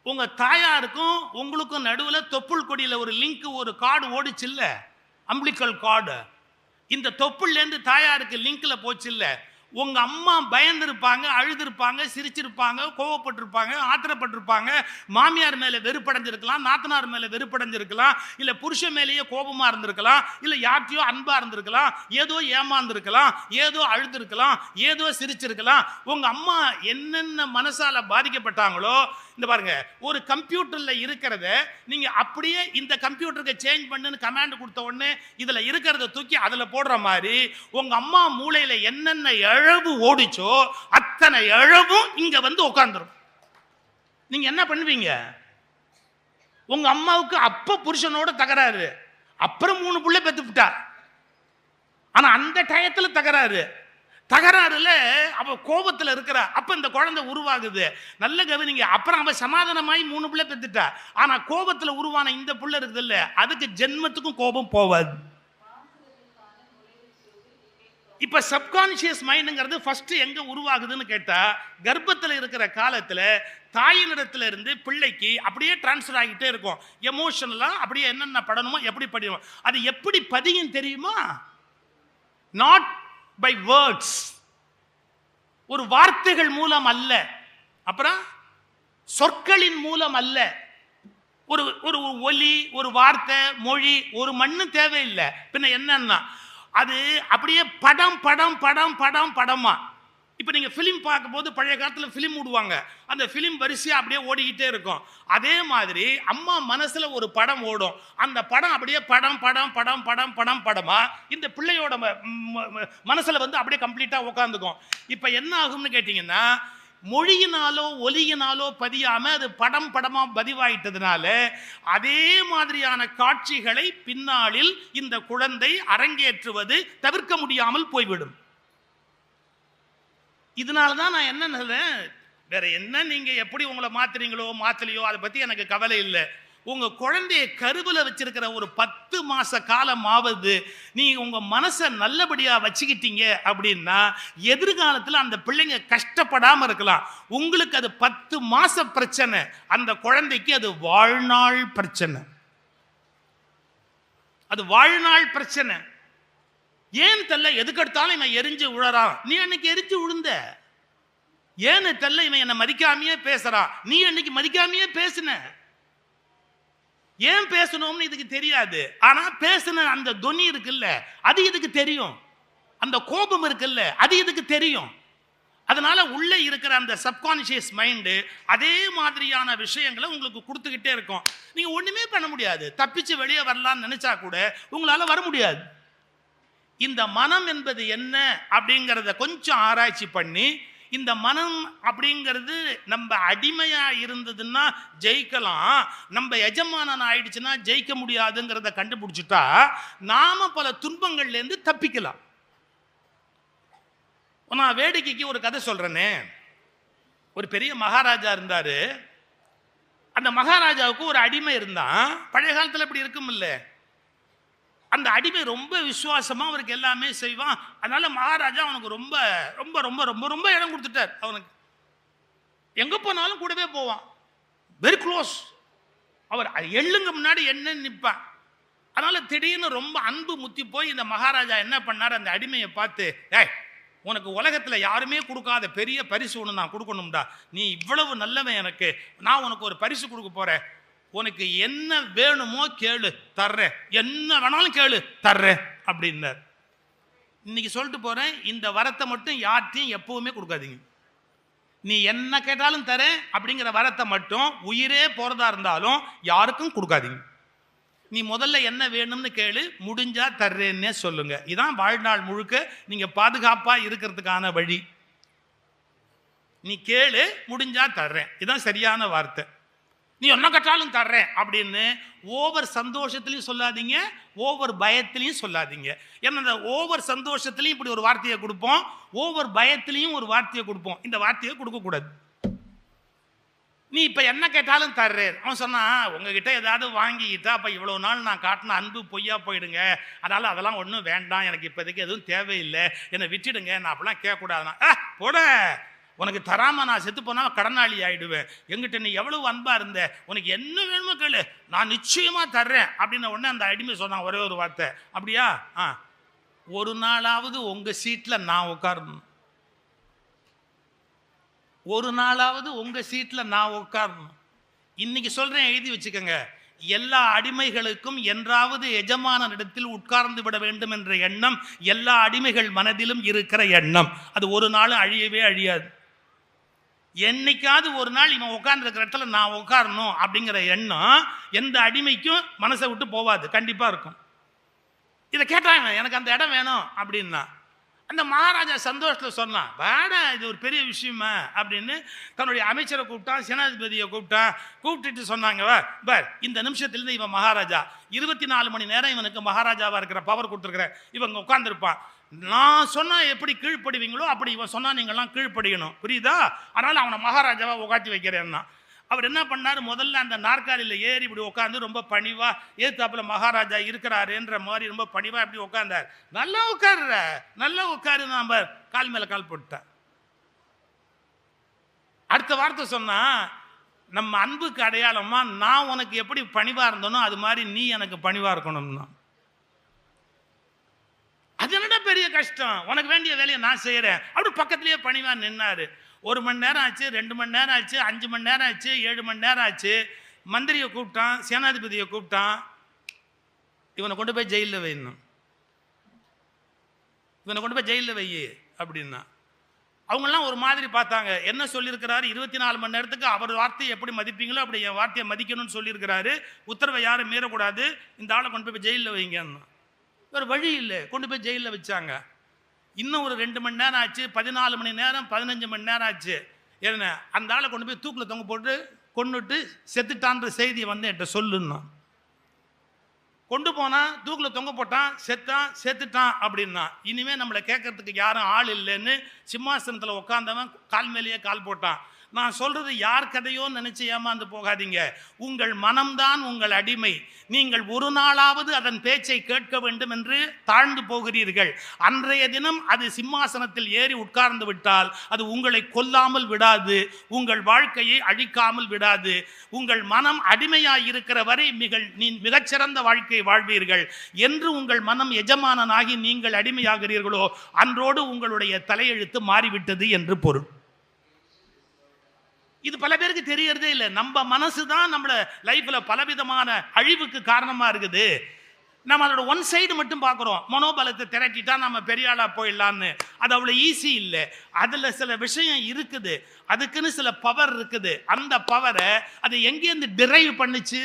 [SPEAKER 1] உங்க தாயாருக்கும் உங்களுக்கும் நடுவில் தொப்புள் கொடியில் ஒரு லிங்க், ஒரு கார்டு ஓடிச்சு இல்ல, அம்பிளிக்கல் கார்டு. இந்த தொப்புள்லேருந்து தாயாருக்கு லிங்க்ல போச்சு இல்ல. உங்க அம்மா பயந்துருப்பாங்க, அழுதுருப்பாங்க, சிரிச்சிருப்பாங்க, கோவப்பட்டிருப்பாங்க, ஆத்திரப்பட்டிருப்பாங்க, மாமியார் மேல வெறுப்படைஞ்சிருக்கலாம், நாத்தனார் மேல வெறுப்படைஞ்சிருக்கலாம், இல்ல புருஷன் மேலேயே கோபமா இருந்திருக்கலாம், இல்ல யார்ட்டையோ அன்பா இருந்திருக்கலாம், ஏதோ ஏமாந்துருக்கலாம், ஏதோ அழுதுருக்கலாம், ஏதோ சிரிச்சிருக்கலாம். உங்க அம்மா என்னென்ன மனசால பாதிக்கப்பட்டாங்களோ, இந்த பாருங்க, ஒரு கம்ப்யூட்டர்ல இருக்கிறத நீங்க அப்படியே இந்த கம்ப்யூட்டருக்கு சேஞ்ச் பண்ணுன்னு கமாண்ட் கொடுத்த உடனே இதுல இருக்கிறத தூக்கி அதுல போடுற மாதிரி உங்க அம்மா மூளையில என்னென்ன இழவு ஓடிச்சோ அத்தனை இழவும் இங்க வந்து உட்கார்ந்துரும். நீங்க என்ன பண்ணுவீங்க? உங்க அம்மாவுக்கு அப்ப புருஷனோட தகராறு, அப்புறம் 3 புள்ள பெத்து விட்டா, ஆனா அந்த டயத்துல தகராறுல அவ கோபத்துல இருக்கிறா. அப்ப இந்த குழந்தை உருவாகுது. நல்ல கவனிங்க. அப்புறம் அவ சமாதானமாய் 3 பிள்ளை பெத்துட்டா. ஆனா கோபத்துல உருவான இந்த புள்ள இருக்குது இல்ல, அதுக்கு ஜென்மத்துக்கும் கோபம் போவாது. இப்ப சப்கான்சியஸ் மைண்டுங்கிறது ஃபர்ஸ்ட் எங்க உருவாகுதுன்னு கேட்டா, கர்ப்பத்தில் இருக்கிற காலத்துல தாயினிடத்துல இருந்து பிள்ளைக்கு அப்படியே டிரான்ஸ்ஃபர் ஆகிட்டே இருக்கும். எமோஷனலா அப்படியே என்னென்ன படணுமோ எப்படி படிக்கணும். அது எப்படி பதியும் தெரியுமா? நாட் பை வேர்ட்ஸ், ஒரு வார்த்தைகள் மூலம் அல்ல, அப்புறம் சொற்களின் மூலம் அல்ல. ஒரு ஒரு ஒலி, ஒரு வார்த்தை, மொழி, ஒரு மண்ணு தேவையில்லை. பின்ன என்னன்னா அது அப்படியே படம் படம் படம் படம் படமா. இப்போ நீங்க ஃபிலிம் பார்க்கும்போது பழைய காலத்தில் ஃபிலிம் விடுவாங்க, அந்த ஃபிலிம் வரிசையா அப்படியே ஓடிக்கிட்டே இருக்கும். அதே மாதிரி அம்மா மனசுல ஒரு படம் ஓடும், அந்த படம் அப்படியே படம் படம் படம் படம் படம் படமா இந்த பிள்ளையோட மனசுல வந்து அப்படியே கம்ப்ளீட்டா உட்காந்துக்கும். இப்போ என்ன ஆகும்னு கேட்டீங்கன்னா, மொழியினாலோ ஒலியினாலோ பதியாம அது படம் படமா பதிவாயிட்டதுனால அதே மாதிரியான காட்சிகளை பின்னாளில் இந்த குழந்தை அரங்கேற்றுவது தவிர்க்க முடியாமல் போய்விடும். இதனாலதான் நான் என்ன சொல்றேன், வேற என்ன நீங்க எப்படி உங்களை மாத்துறீங்களோ மாத்தலையோ அதை பத்தி எனக்கு கவலை இல்லை. உங்க குழந்தைய கருவுல வச்சிருக்கிற ஒரு 10 மாச காலமாவது நீங்க உங்க மனசை நல்லபடியா வச்சுக்கிட்டீங்க அப்படின்னா எதிர்காலத்தில் அந்த பிள்ளைங்க கஷ்டப்படாம இருக்கலாம். உங்களுக்கு அது 10 மாச பிரச்சனை, அந்த குழந்தைக்கு அது வாழ்நாள் பிரச்சனை. அது வாழ்நாள் பிரச்சனை. ஏன் தெல்ல எதுக்கெடுத்தாலும் இவன் எரிஞ்சு உழறான். நீ அன்னைக்கு எரிஞ்சு உழுந்த. ஏன்னு தெல்ல இவன் என்னை மதிக்காமையே பேசுறான். நீ அன்னைக்கு மதிக்காமையே பேசுன. ஏன் பேசணும்னு இதுக்கு தெரியாது. ஆனா பேசுன அந்த தொனி இருக்குல்ல, அது இதுக்கு தெரியும். அந்த கோபம் இருக்குல்ல, அது இதுக்கு தெரியும். அதனால உள்ள இருக்கிற அந்த சப்கான்சியஸ் மைண்டு அதே மாதிரியான விஷயங்களை உங்களுக்கு கொடுத்துக்கிட்டே இருக்கும். நீங்க ஒண்ணுமே பண்ண முடியாது. தப்பிச்சு வெளியே வரலாம்னு நினைச்சா கூட உங்களால வர முடியாது. இந்த மனம் என்பது என்ன அப்படிங்கிறத கொஞ்சம் ஆராய்ச்சி பண்ணி, இந்த மனம் அப்படிங்கிறது நம்ம அடிமையா இருந்ததுன்னா ஜெயிக்கலாம், நம்ம எஜமானன் ஆயிடுச்சுன்னா ஜெயிக்க முடியாதுங்கிறத கண்டுபிடிச்சிட்டா நாம பல துன்பங்கள்ல இருந்து தப்பிக்கலாம். நான் வேடிக்கைக்கு ஒரு கதை சொல்றேனே. ஒரு பெரிய மகாராஜா இருந்தாரு. அந்த மகாராஜாவுக்கு ஒரு அடிமை இருந்தான். பழைய காலத்துல இப்படி இருக்கும் இல்ல, அந்த அடிமை ரொம்ப விசுவாசமா அவருக்கு எல்லாமே செய்வான். அதனால மகாராஜா அவனுக்கு ரொம்ப ரொம்ப ரொம்ப ரொம்ப ரொம்ப இடம் கொடுத்துட்டார். அவனுக்கு எங்க போனாலும் கூடவே போவான், வெரி க்ளோஸ். அவர் எள்ளுங்க முன்னாடி என்ன நிற்பான். அதனால திடீர்னு ரொம்ப அன்பு முத்தி போய் இந்த மகாராஜா என்ன பண்ணார், அந்த அடிமையை பார்த்து, ஏய் உனக்கு உலகத்துல யாருமே கொடுக்காத பெரிய பரிசு ஒன்று நான் கொடுக்கணும்டா, நீ இவ்வளவு நல்லவன், எனக்கு நான் உனக்கு ஒரு பரிசு கொடுக்க போறேன், உனக்கு என்ன வேணுமோ கேளு தர்றேன், என்ன வேணாலும் கேளு தர்றேன் அப்படின்னார். இன்னைக்கு சொல்லிட்டு போறேன், இந்த வரத்தை மட்டும் யார்ட்டையும் எப்பவுமே கொடுக்காதீங்க. நீ என்ன கேட்டாலும் தரேன் அப்படிங்கிற வரத்தை மட்டும் உயிரே போறதா இருந்தாலும் யாருக்கும் கொடுக்காதீங்க. நீ முதல்ல என்ன வேணும்னு கேளு, முடிஞ்சா தர்றேன்னே சொல்லுங்க. இதான் வாழ்நாள் முழுக்க நீங்க பாதுகாப்பா இருக்கிறதுக்கான வழி. நீ கேளு, முடிஞ்சா தர்றேன், இதான் சரியான வார்த்தை. நீ என்ன கட்டாலும் தர்றேன் அப்படின்னு ஓவர் சந்தோஷத்திலையும் சொல்லாதீங்க, ஓவர் பயத்திலையும் சொல்லாதீங்க. ஏன்னா இந்த ஓவர் சந்தோஷத்திலையும் இப்படி ஒரு வார்த்தையை கொடுப்போம், ஓவர் பயத்திலையும் ஒரு வார்த்தையை கொடுப்போம். இந்த வார்த்தையை கொடுக்கக்கூடாது. நீ இப்போ என்ன கேட்டாலும் தர்றேன். அவன் சொன்னான், உங்ககிட்ட ஏதாவது வாங்கிக்கிட்டா அப்போ இவ்வளோ நாள் நான் காட்டின அன்பு பொய்யா போயிடுங்க, அதனால் அதெல்லாம் ஒன்றும் வேண்டாம், எனக்கு இப்போதைக்கு எதுவும் தேவையில்லை, என்னை விட்டுடுங்க, நான் அப்படிலாம் கேட்கக்கூடாதுன்னா போட, உனக்கு தராமல் நான் செத்து போனால் கடனாளி ஆகிடுவேன், எங்கிட்ட நீ எவ்வளவு அன்பாக இருந்த, உனக்கு என்ன வேணுமோ கேளு, நான் நிச்சயமாக தர்றேன் அப்படின்ன உடனே அந்த அடிமை சொன்னான் ஒரே ஒரு வார்த்தை, அப்படியா, ஒரு நாளாவது உங்கள் சீட்டில் நான் உட்காரணும், ஒரு நாளாவது உங்க சீட்டில் நான் உட்காரணும். இன்னைக்கு சொல்றேன், எழுதி வச்சுக்கோங்க, எல்லா அடிமைகளுக்கும் என்றாவது எஜமானனிடத்தில் உட்கார்ந்து விட வேண்டும் என்ற எண்ணம் எல்லா அடிமைகள் மனதிலும் இருக்கிற எண்ணம். அது ஒரு நாளும் அழியவே அழியாது. என்னைக்காவது ஒரு நாள் இவன் உட்கார்ந்து இருக்கிற இடத்துல நான் உட்காரணும் அப்படிங்கிற எண்ணம் எந்த அடிமைக்கும் மனசை விட்டு போவாது, கண்டிப்பா இருக்கும். இதை கேட்டாங்க, எனக்கு அந்த இடம் வேணும் அப்படின்னா அந்த மகாராஜா சந்தோஷத்தில் சொன்னான், வேடா இது ஒரு பெரிய விஷயமா அப்படின்னு தன்னுடைய அமைச்சரை கூப்பிட்டான், சேனாதிபதியை கூப்பிட்டுட்டு சொன்னாங்க, பார் இந்த நிமிஷத்துலேருந்து இவன் மகாராஜா, 24 மணி நேரம் இவனுக்கு மகாராஜாவாக இருக்கிற பவர் கொடுத்துருக்குறேன், இவங்க உட்காந்துருப்பான், நான் சொன்னால் எப்படி கீழ்ப்படுவீங்களோ அப்படி இவன் சொன்னால் நீங்கள்லாம் கீழ்ப்படியணும், புரியுதா, அதனால் அவனை மகாராஜாவாக உட்காந்து வைக்கிறேன்னா. அவர் என்ன பண்ணார், முதல்ல அந்த நாற்காலியில் ஏறி இப்படி உட்காந்து ரொம்ப பணிவா, ஏத்தாப்புல மகாராஜா இருக்கிறாருன்ற மாதிரி ரொம்ப பணிவா இப்படி உட்கார்ந்தார். நல்லா உட்காருற, நல்லா உட்காரு, நம்ம கால் மேல கால் போட்டார். அடுத்த வார்த்தை சொன்னா, நம்ம அன்புக்கு அடையாளமா நான் உனக்கு எப்படி பணிவா இருந்தனோ அது மாதிரி நீ எனக்கு பணிவா இருக்கணும்னா. அது என்னடா பெரிய கஷ்டம், உனக்கு வேண்டிய வேலையை நான் செய்யறேன் அப்படி பக்கத்திலேயே பணிவா நின்னாரு. 1 மணி நேரம் ஆச்சு, 2 மணி நேரம் ஆச்சு, 5 மணி நேரம் ஆச்சு, 7 மணி நேரம் ஆச்சு. மந்திரியை கூப்பிட்டான், சேனாதிபதியை கூப்பிட்டான், இவனை கொண்டு போய் ஜெயிலில் வைணும், இவனை கொண்டு போய் ஜெயிலில் வை அப்படின்னா. அவங்கெல்லாம் ஒரு மாதிரி பார்த்தாங்க, என்ன சொல்லியிருக்கிறாரு, 24 மணி நேரத்துக்கு அவர் வார்த்தையை எப்படி மதிப்பீங்களோ அப்படி என் வார்த்தையை மதிக்கணும்னு சொல்லியிருக்கிறாரு, உத்தரவை யாரும் மீறக்கூடாது, இந்த ஆளை கொண்டு போய் ஜெயிலில் வைங்கன்னு. ஒரு வழி இல்லை, கொண்டு போய் ஜெயிலில் வச்சாங்க. இன்னும் ஒரு 2 மணி நேரம் ஆச்சு, 14 மணி நேரம், 15 மணி நேரம் ஆச்சு. என்ன அந்த ஆளை கொண்டு போய் தூக்கில் தொங்க போட்டு கொண்டுட்டு செத்துட்டான்ற செய்தியை வந்து என்கிட்ட சொல்லுன்னா. கொண்டு போனால் தூக்கில் தொங்க போட்டான், செத்துட்டான் அப்படின்னா. இனிமேல் நம்மளை கேட்கறதுக்கு யாரும் ஆள் இல்லைன்னு சிம்மாசனத்தில் உட்காந்தவன் கால் மேலேயே கால் போட்டான். நான் சொல்றது யார் கதையோ நினைச்சு ஏமாந்து போகாதீங்க. உங்கள் மனம்தான் உங்கள் அடிமை. நீங்கள் ஒரு நாளாவது அதன் பேச்சை கேட்க வேண்டும் என்று தாழ்ந்து போகிறீர்கள். அன்றைய தினம் அது சிம்மாசனத்தில் ஏறி உட்கார்ந்து விட்டால் அது உங்களை கொல்லாமல் விடாது, உங்கள் வாழ்க்கையை அழிக்காமல் விடாது. உங்கள் மனம் அடிமையாய் இருக்கிற வரை மிகச்சிறந்த வாழ்க்கையை வாழ்வீர்கள். என்று உங்கள் மனம் எஜமானனாகி நீங்கள் அடிமையாகிறீர்களோ அன்றோடு உங்களுடைய தலையெழுத்து மாறிவிட்டது என்று பொருள். இது பல பேருக்கு தெரியறதே இல்லை. நம்ம மனசு தான் நம்மள லைஃப்ல பலவிதமான அழிவுக்கு காரணமா இருக்குது. நம்ம அதோட ஒன் சைடு மட்டும் பார்க்குறோம், மனோபலத்தை திரட்டிட்டா நம்ம பெரிய ஆளா போயிடலான்னு. அது அவ்வளோ ஈஸி இல்லை. அதுல சில விஷயம் இருக்குது, அதுக்குன்னு சில பவர் இருக்குது. அந்த பவரை அது எங்கேருந்து டிரைவ் பண்ணுச்சு?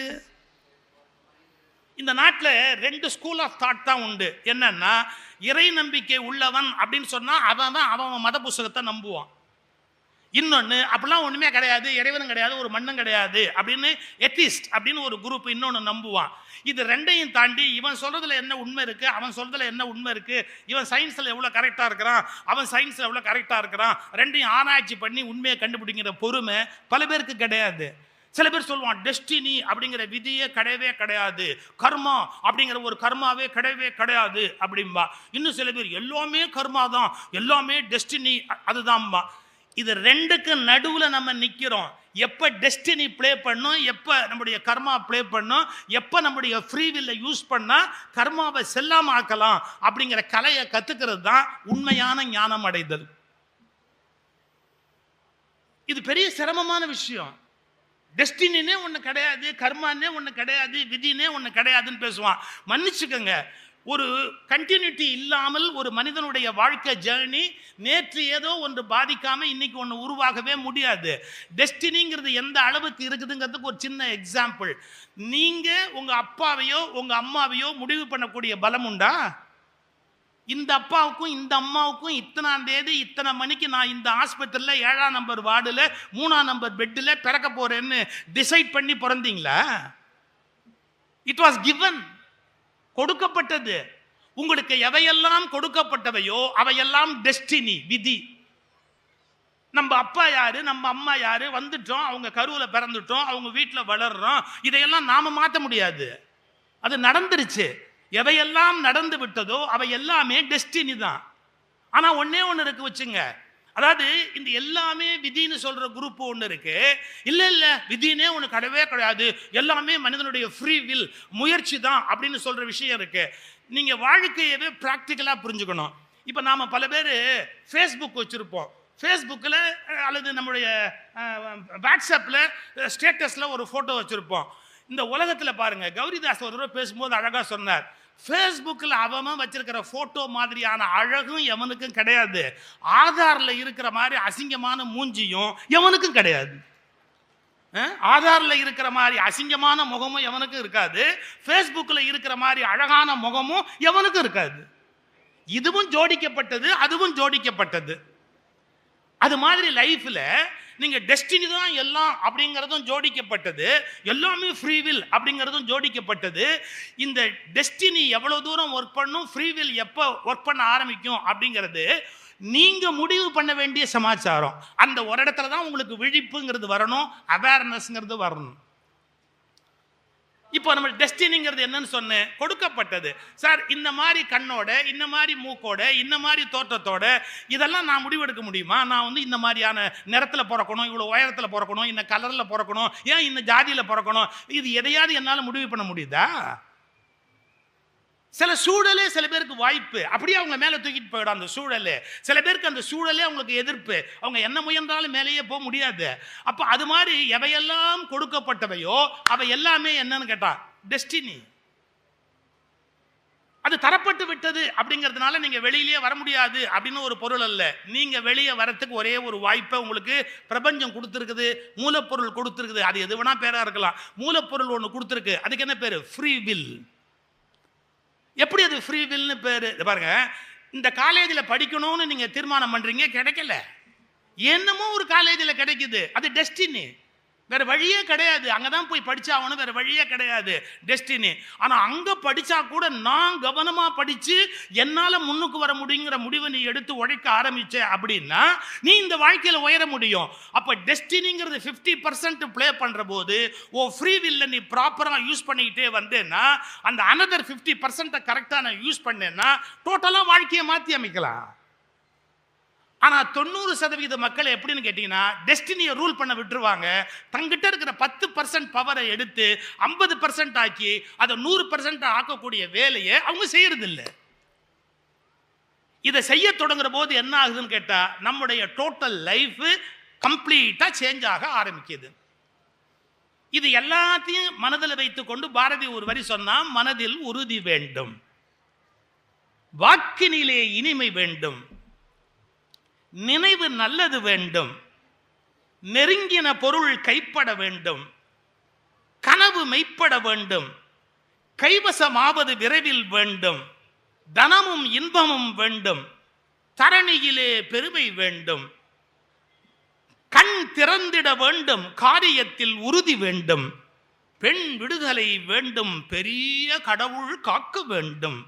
[SPEAKER 1] இந்த நாட்டில் 2 ஸ்கூல் ஆஃப் தாட் தான் உண்டு. என்னன்னா, இறை நம்பிக்கை உள்ளவன் அப்படின்னு சொன்னா அவன் மத புஸ்தகத்தை நம்புவான். இன்னொன்று அப்படிலாம் ஒன்றுமே கிடையாது, இறைவனும் கிடையாது, ஒரு மண்ணும் கிடையாது அப்படின்னு எத்திஸ்ட் அப்படின்னு ஒரு குரூப் இன்னொன்று நம்புவான். இது ரெண்டையும் தாண்டி இவன் சொல்றதுல என்ன உண்மை இருக்கு, அவன் சொல்றதுல என்ன உண்மை இருக்கு, இவன் சயின்ஸ்ல எவ்வளோ கரெக்டாக இருக்கிறான், அவன் சயின்ஸ்ல எவ்வளோ கரெக்டாக இருக்கிறான், ரெண்டையும் ஆராய்ச்சி பண்ணி உண்மையை கண்டுபிடிக்கிற பொறுமை பல பேருக்கு கிடையாது. சில பேர் சொல்லுவான் டெஸ்டினி அப்படிங்கிற விதியே கிடையவே கிடையாது, கர்மா அப்படிங்கிற ஒரு கர்மாவே கிடையவே கிடையாது அப்படின்பா. இன்னும் சில பேர் எல்லாமே கர்மா தான், எல்லாமே டெஸ்டினி அதுதான்பா. இது ரெண்டுக்கு நடுவில் நம்ம நிற்கிறோம். எப்போ டெஸ்டினி ப்ளே பண்ணும், எப்போ நம்முடைய கர்மா ப்ளே பண்ணும், எப்போ நம்முடைய ஃப்ரீவில்லை யூஸ் பண்ணால் கர்மாவை செல்லாமல் ஆக்கலாம் அப்படிங்கிற கலையை கற்றுக்கிறது தான் உண்மையான ஞானம் அடைதல். இது பெரிய சிரமமான விஷயம். டெஸ்டினே ஒன்று கிடையாது, கர்மானே ஒன்று கிடையாது, விதினே ஒன்று கிடையாதுன்னு பேசுவான். மன்னிச்சுக்கோங்க, ஒரு கண்டினியூட்டி இல்லாமல் ஒரு மனிதனுடைய வாழ்க்கை ஜேர்னி நேற்று ஏதோ ஒன்று பாதிக்காம இன்னைக்கு ஒன்று உருவாகவே முடியாது. டெஸ்டினிங்கிறது எந்த அளவுக்கு இருக்குதுங்கிறதுக்கு ஒரு சின்ன எக்ஸாம்பிள். நீங்க உங்க அப்பாவையோ உங்க அம்மாவையோ முடிவு பண்ணக்கூடிய பலம் உண்டா? இந்த அப்பாவுக்கும் இந்த அம்மாவுக்கும் இத்தனாம் தேதி இத்தனை மணிக்கு நான் இந்த ஆஸ்பத்திரியில் 7ஆம் நம்பர் வார்டில் 3ஆம் நம்பர் பெட்டில் பிறக்க போறேன்னு டிசைட் பண்ணி பிறந்தீங்களா? இட் வாஸ் கிவன், கொடுக்கப்பட்டது. உங்களுக்கு எவையெல்லாம் கொடுக்கப்பட்டவையோ அவையெல்லாம் டெஸ்டினி, விதி. நம்ம அப்பா யாரு, நம்ம அம்மா யாரு, வந்துட்டோம், அவங்க கருவுல பிறந்துட்டோம், அவங்க வீட்டில் வளர்றோம், இதையெல்லாம் நாம மாற்ற முடியாது. அது நடந்துருச்சு. எவையெல்லாம் நடந்து விட்டதோ அவை எல்லாமே டெஸ்டினி தான். ஆனா ஒன்னே ஒன்று இருக்கு வச்சுங்க, அதாவது இந்த எல்லாமே விதின்னு சொல்ற குரூப் ஒன்று இருக்கு. இல்ல இல்ல விதினே ஒன்று கிடையவே கிடையாது, எல்லாமே மனிதனுடைய ஃப்ரீ வில், முயற்சி தான் அப்படின்னு சொல்ற விஷயம் இருக்கு. நீங்க வாழ்க்கையவே பிராக்டிக்கலா புரிஞ்சுக்கணும். இப்ப நாம பல பேர் ஃபேஸ்புக் வச்சிருப்போம். ஃபேஸ்புக்கில் அல்லது நம்முடைய வாட்ஸ்அப்பில் ஸ்டேட்டஸில் ஒரு ஃபோட்டோ வச்சுருப்போம். இந்த உலகத்தில் பாருங்க, கௌரிதாஸ் ஒரு தடவை பேசும்போது அழகாக சொன்னார், ஃபேஸ்புக்கில் அவன் வச்சிருக்கிற ஃபோட்டோ மாதிரியான அழகும் எவனுக்கும் கிடையாது, ஆதாரில் இருக்கிற மாதிரி அசிங்கமான மூஞ்சியும் எவனுக்கும் கிடையாது. ஆதாரில் இருக்கிற மாதிரி அசிங்கமான முகமும் எவனுக்கும் இருக்காது, ஃபேஸ்புக்கில் இருக்கிற மாதிரி அழகான முகமும் எவனுக்கும் இருக்காது. இதுவும் ஜோடிக்கப்பட்டது, அதுவும் ஜோடிக்கப்பட்டது. அது மாதிரி லைஃப்ல நீங்க டெஸ்டினி தான் எல்லாம் அப்படிங்கிறதும் ஜோடிக்கப்பட்டது, எல்லாமே ஃப்ரீ வில் அப்படிங்கிறதும் ஜோடிக்கப்பட்டது. இந்த டெஸ்டினி எவ்வளவு தூரம் ஒர்க் பண்ணும், ஃப்ரீ வில் எப்போ ஒர்க் பண்ண ஆரம்பிக்கும் அப்படிங்கிறது நீங்க முடிவு பண்ண வேண்டிய சமாச்சாரம். அந்த ஒரு இடத்துல தான் உங்களுக்கு விழிப்புங்கிறது வரணும், அவேர்னஸ்ங்கிறது வரணும். இப்போ நம்ம டெஸ்டினிங்கிறது என்னன்னு சொன்னேன், கொடுக்கப்பட்டது. சார் இந்த மாதிரி கண்ணோட, இந்த மாதிரி மூக்கோட, இந்த மாதிரி தோற்றத்தோட இதெல்லாம் நான் முடிவெடுக்க முடியுமா? நான் வந்து இந்த மாதிரியான நிறத்தில் பிறக்கணும், இவ்வளோ உயரத்தில் பிறக்கணும், இந்த கலரில் பிறக்கணும், ஏன் இந்த ஜாதியில் பிறக்கணும், இது எதையாவது என்னால் முடிவு பண்ண முடியுதா? சில சூழலே சில பேருக்கு வாய்ப்பு, அப்படியே அவங்க மேலே தூக்கிட்டு போயிடும் அந்த சூழலே. சில பேருக்கு அந்த சூழலே அவங்களுக்கு எதிர்ப்பு, அவங்க என்ன முயன்றாலும் மேலேயே போக முடியாது. அப்போ அது மாதிரி எவையெல்லாம் கொடுக்கப்பட்டவையோ அவை எல்லாமே என்னன்னு கேட்டா டெஸ்டினி. அது தரப்பட்டு விட்டது அப்படிங்கிறதுனால நீங்க வெளியிலேயே வர முடியாது அப்படின்னு ஒரு பொருள் அல்ல. நீங்க வெளியே வரத்துக்கு ஒரே ஒரு வாய்ப்பை உங்களுக்கு பிரபஞ்சம் கொடுத்துருக்குது, மூலப்பொருள் கொடுத்துருக்குது. அது எது வேணா பேரா இருக்கலாம். மூலப்பொருள் ஒன்று கொடுத்துருக்கு, அதுக்கு என்ன பேரு? Free will. எப்படி அது ஃப்ரீ வில்னு பேரு? பாருங்க, இந்த காலேஜில் படிக்கணும்னு நீங்க தீர்மானம் பண்றீங்க, கிடைக்கல, என்னமோ ஒரு காலேஜில் கிடைக்குது, அது டெஸ்டினி. வேற வழியே கிடையாது, அங்கதான் போய் படிச்சாகணும், வேற வழியே கிடையாது, டெஸ்டினி. ஆனா அங்க படிச்சா கூட நான் கவனமா படிச்சு என்னால முன்னுக்கு வர முடியுங்கிற முடிவை நீ எடுத்து உழைக்க ஆரம்பிச்ச அப்படின்னா நீ இந்த வாழ்க்கையில உயர முடியும். அப்ப டெஸ்டினிங்கிறது 50% பிளே பண்ற போது ஓ ஃப்ரீ வில்ல நீ ப்ராப்பரா யூஸ் பண்ணிக்கிட்டே வந்தேன்னா, அந்த அனதர் 50% கரெக்டா நான் யூஸ் பண்ணேன்னா டோட்டலா வாழ்க்கையை மாத்தி அமைக்கலாம். ஆனா 90% மக்கள் எப்படின்னு கேட்டீங்கன்னா, டெஸ்டினியை ரூல் பண்ண விட்டுருவாங்க. தங்கிட்ட இருக்கிற 10% பவரை எடுத்து 50% ஆக்கி அதை 100% ஆக்கக்கூடிய வேலையை அவங்க செய்யறது இல்லை. இதை செய்ய தொடங்குற போது என்ன ஆகுதுன்னு கேட்டா, நம்முடைய டோட்டல் லைஃப் கம்ப்ளீட்டா சேஞ்ச் ஆக ஆரம்பிக்குது. இது எல்லாத்தையும் மனதில் வைத்துக் கொண்டு பாரதி ஒரு வரி சொன்னா, மனதில் உறுதி வேண்டும், வாக்கினிலே இனிமை வேண்டும், நினைவு நல்லது வேண்டும், நெருங்கின பொருள் கைப்பட வேண்டும், கனவு மெய்ப்பட வேண்டும், கைவசமாவது விரைவில் வேண்டும், தனமும் இன்பமும் வேண்டும், தரணியிலே பெருமை வேண்டும், கண் திறந்திட வேண்டும், காரியத்தில் உறுதி வேண்டும், பெண் விடுதலை வேண்டும், பெரிய கடவுள் காக்க வேண்டும்.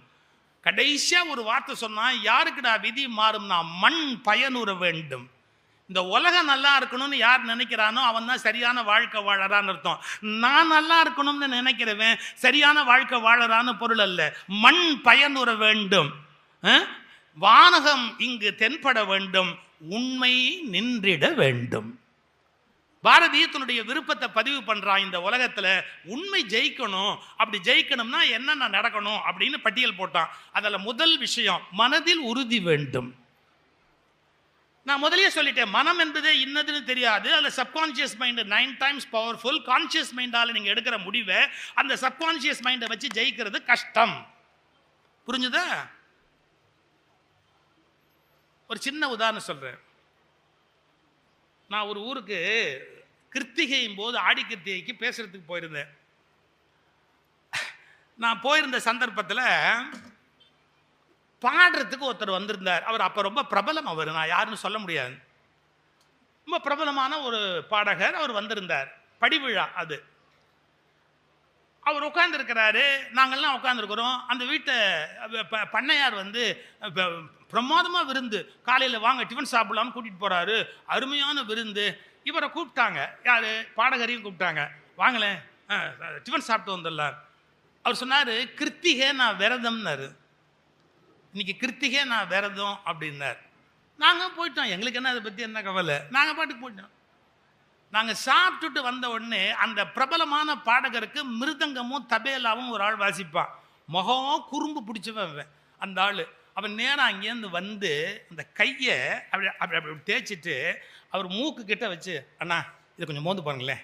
[SPEAKER 1] கடைசியா ஒரு வார்த்தை சொன்னா, யாருக்குடா விதி மாறும்னா மண் பயனுற வேண்டும். இந்த உலகம் நல்லா இருக்கணும்னு யார் நினைக்கிறானோ அவன் தான் சரியான வாழ்க்கை வாழறான்னு அர்த்தம். நான் நல்லா இருக்கணும்னு நினைக்கிறவன் சரியான வாழ்க்கை வாழறான்னு பொருள் அல்ல. மண் பயனுற வேண்டும், வானகம் இங்கு தென்பட வேண்டும், உண்மை நின்றிட வேண்டும். பாரதி தன்னுடைய விருப்பத்தை பதிவு பண்றான். இந்த உலகத்துல உண்மை ஜெயிக்கணும், அப்படி ஜெயிக்கணும்னா என்னென்ன நடக்கணும் அப்படின்னு பட்டியல் போட்டான். அதுல முதல் விஷயம் மனதில் உறுதி வேண்டும். நான் முதலே சொல்லிட்டேன், மனம் என்பது இன்னதுன்னு தெரியாது. அதுல subconscious mind 9 times powerful. Conscious மைண்டால நீங்க எடுக்கிற முடிவை அந்த சப்கான்சியஸ் மைண்டை வச்சு ஜெயிக்கிறது கஷ்டம். புரிஞ்சுதா? ஒரு சின்ன உதாரணம் சொல்றேன். நான் ஒரு ஊருக்கு கிருத்திகையும் போது ஆடி கிருத்திகைக்கு பேசுறதுக்கு போயிருந்தேன். நான் போயிருந்த சந்தர்ப்பத்தில் பாடுறதுக்கு ஒருத்தர் வந்திருந்தார். அவர் அப்போ ரொம்ப பிரபலம். அவர் நான் யாருன்னு சொல்ல முடியாது, ரொம்ப பிரபலமான ஒரு பாடகர். அவர் வந்திருந்தார். படிவிழா அது. அவர் உட்காந்துருக்கிறாரு, நாங்கள்லாம் உட்காந்துருக்குறோம். அந்த வீட்டை பண்ணையார் வந்து பிரமாதமாக விருந்து, காலையில் வாங்க டிஃபன் சாப்பிடலாம்னு கூட்டிகிட்டு போகிறாரு. அருமையான விருந்து. இவரை கூப்பிட்டாங்க, யார் பாடகரையும் கூப்பிட்டாங்க, வாங்களேன் டிஃபன் சாப்பிட்டு வந்துடலாம். அவர் சொன்னார், கிருத்திகை நான் விரதம்னாரு. இன்னைக்கு கிருத்திகை நான் விரதம் அப்படின்னார். நாங்கள் போயிட்டோம், எங்களுக்கு என்ன அதை பற்றி என்ன கவலை, நாங்கள் பாட்டுக்கு போயிட்டோம். நாங்கள் சாப்பிட்டுட்டு வந்த உடனே அந்த பிரபலமான பாடகருக்கு மிருதங்கமும் தபேலாவும் ஒரு ஆள் வாசிப்பான். முகம் குறும்பு பிடிச்சவன் அந்த ஆள். அவன் நேரம் அங்கேருந்து வந்து அந்த கையை அப்படி அப்படி அப்படி தேய்ச்சிட்டு அவர் மூக்கு கிட்ட வச்சு, அண்ணா இதை கொஞ்சம் மோந்து பாருங்களேன்,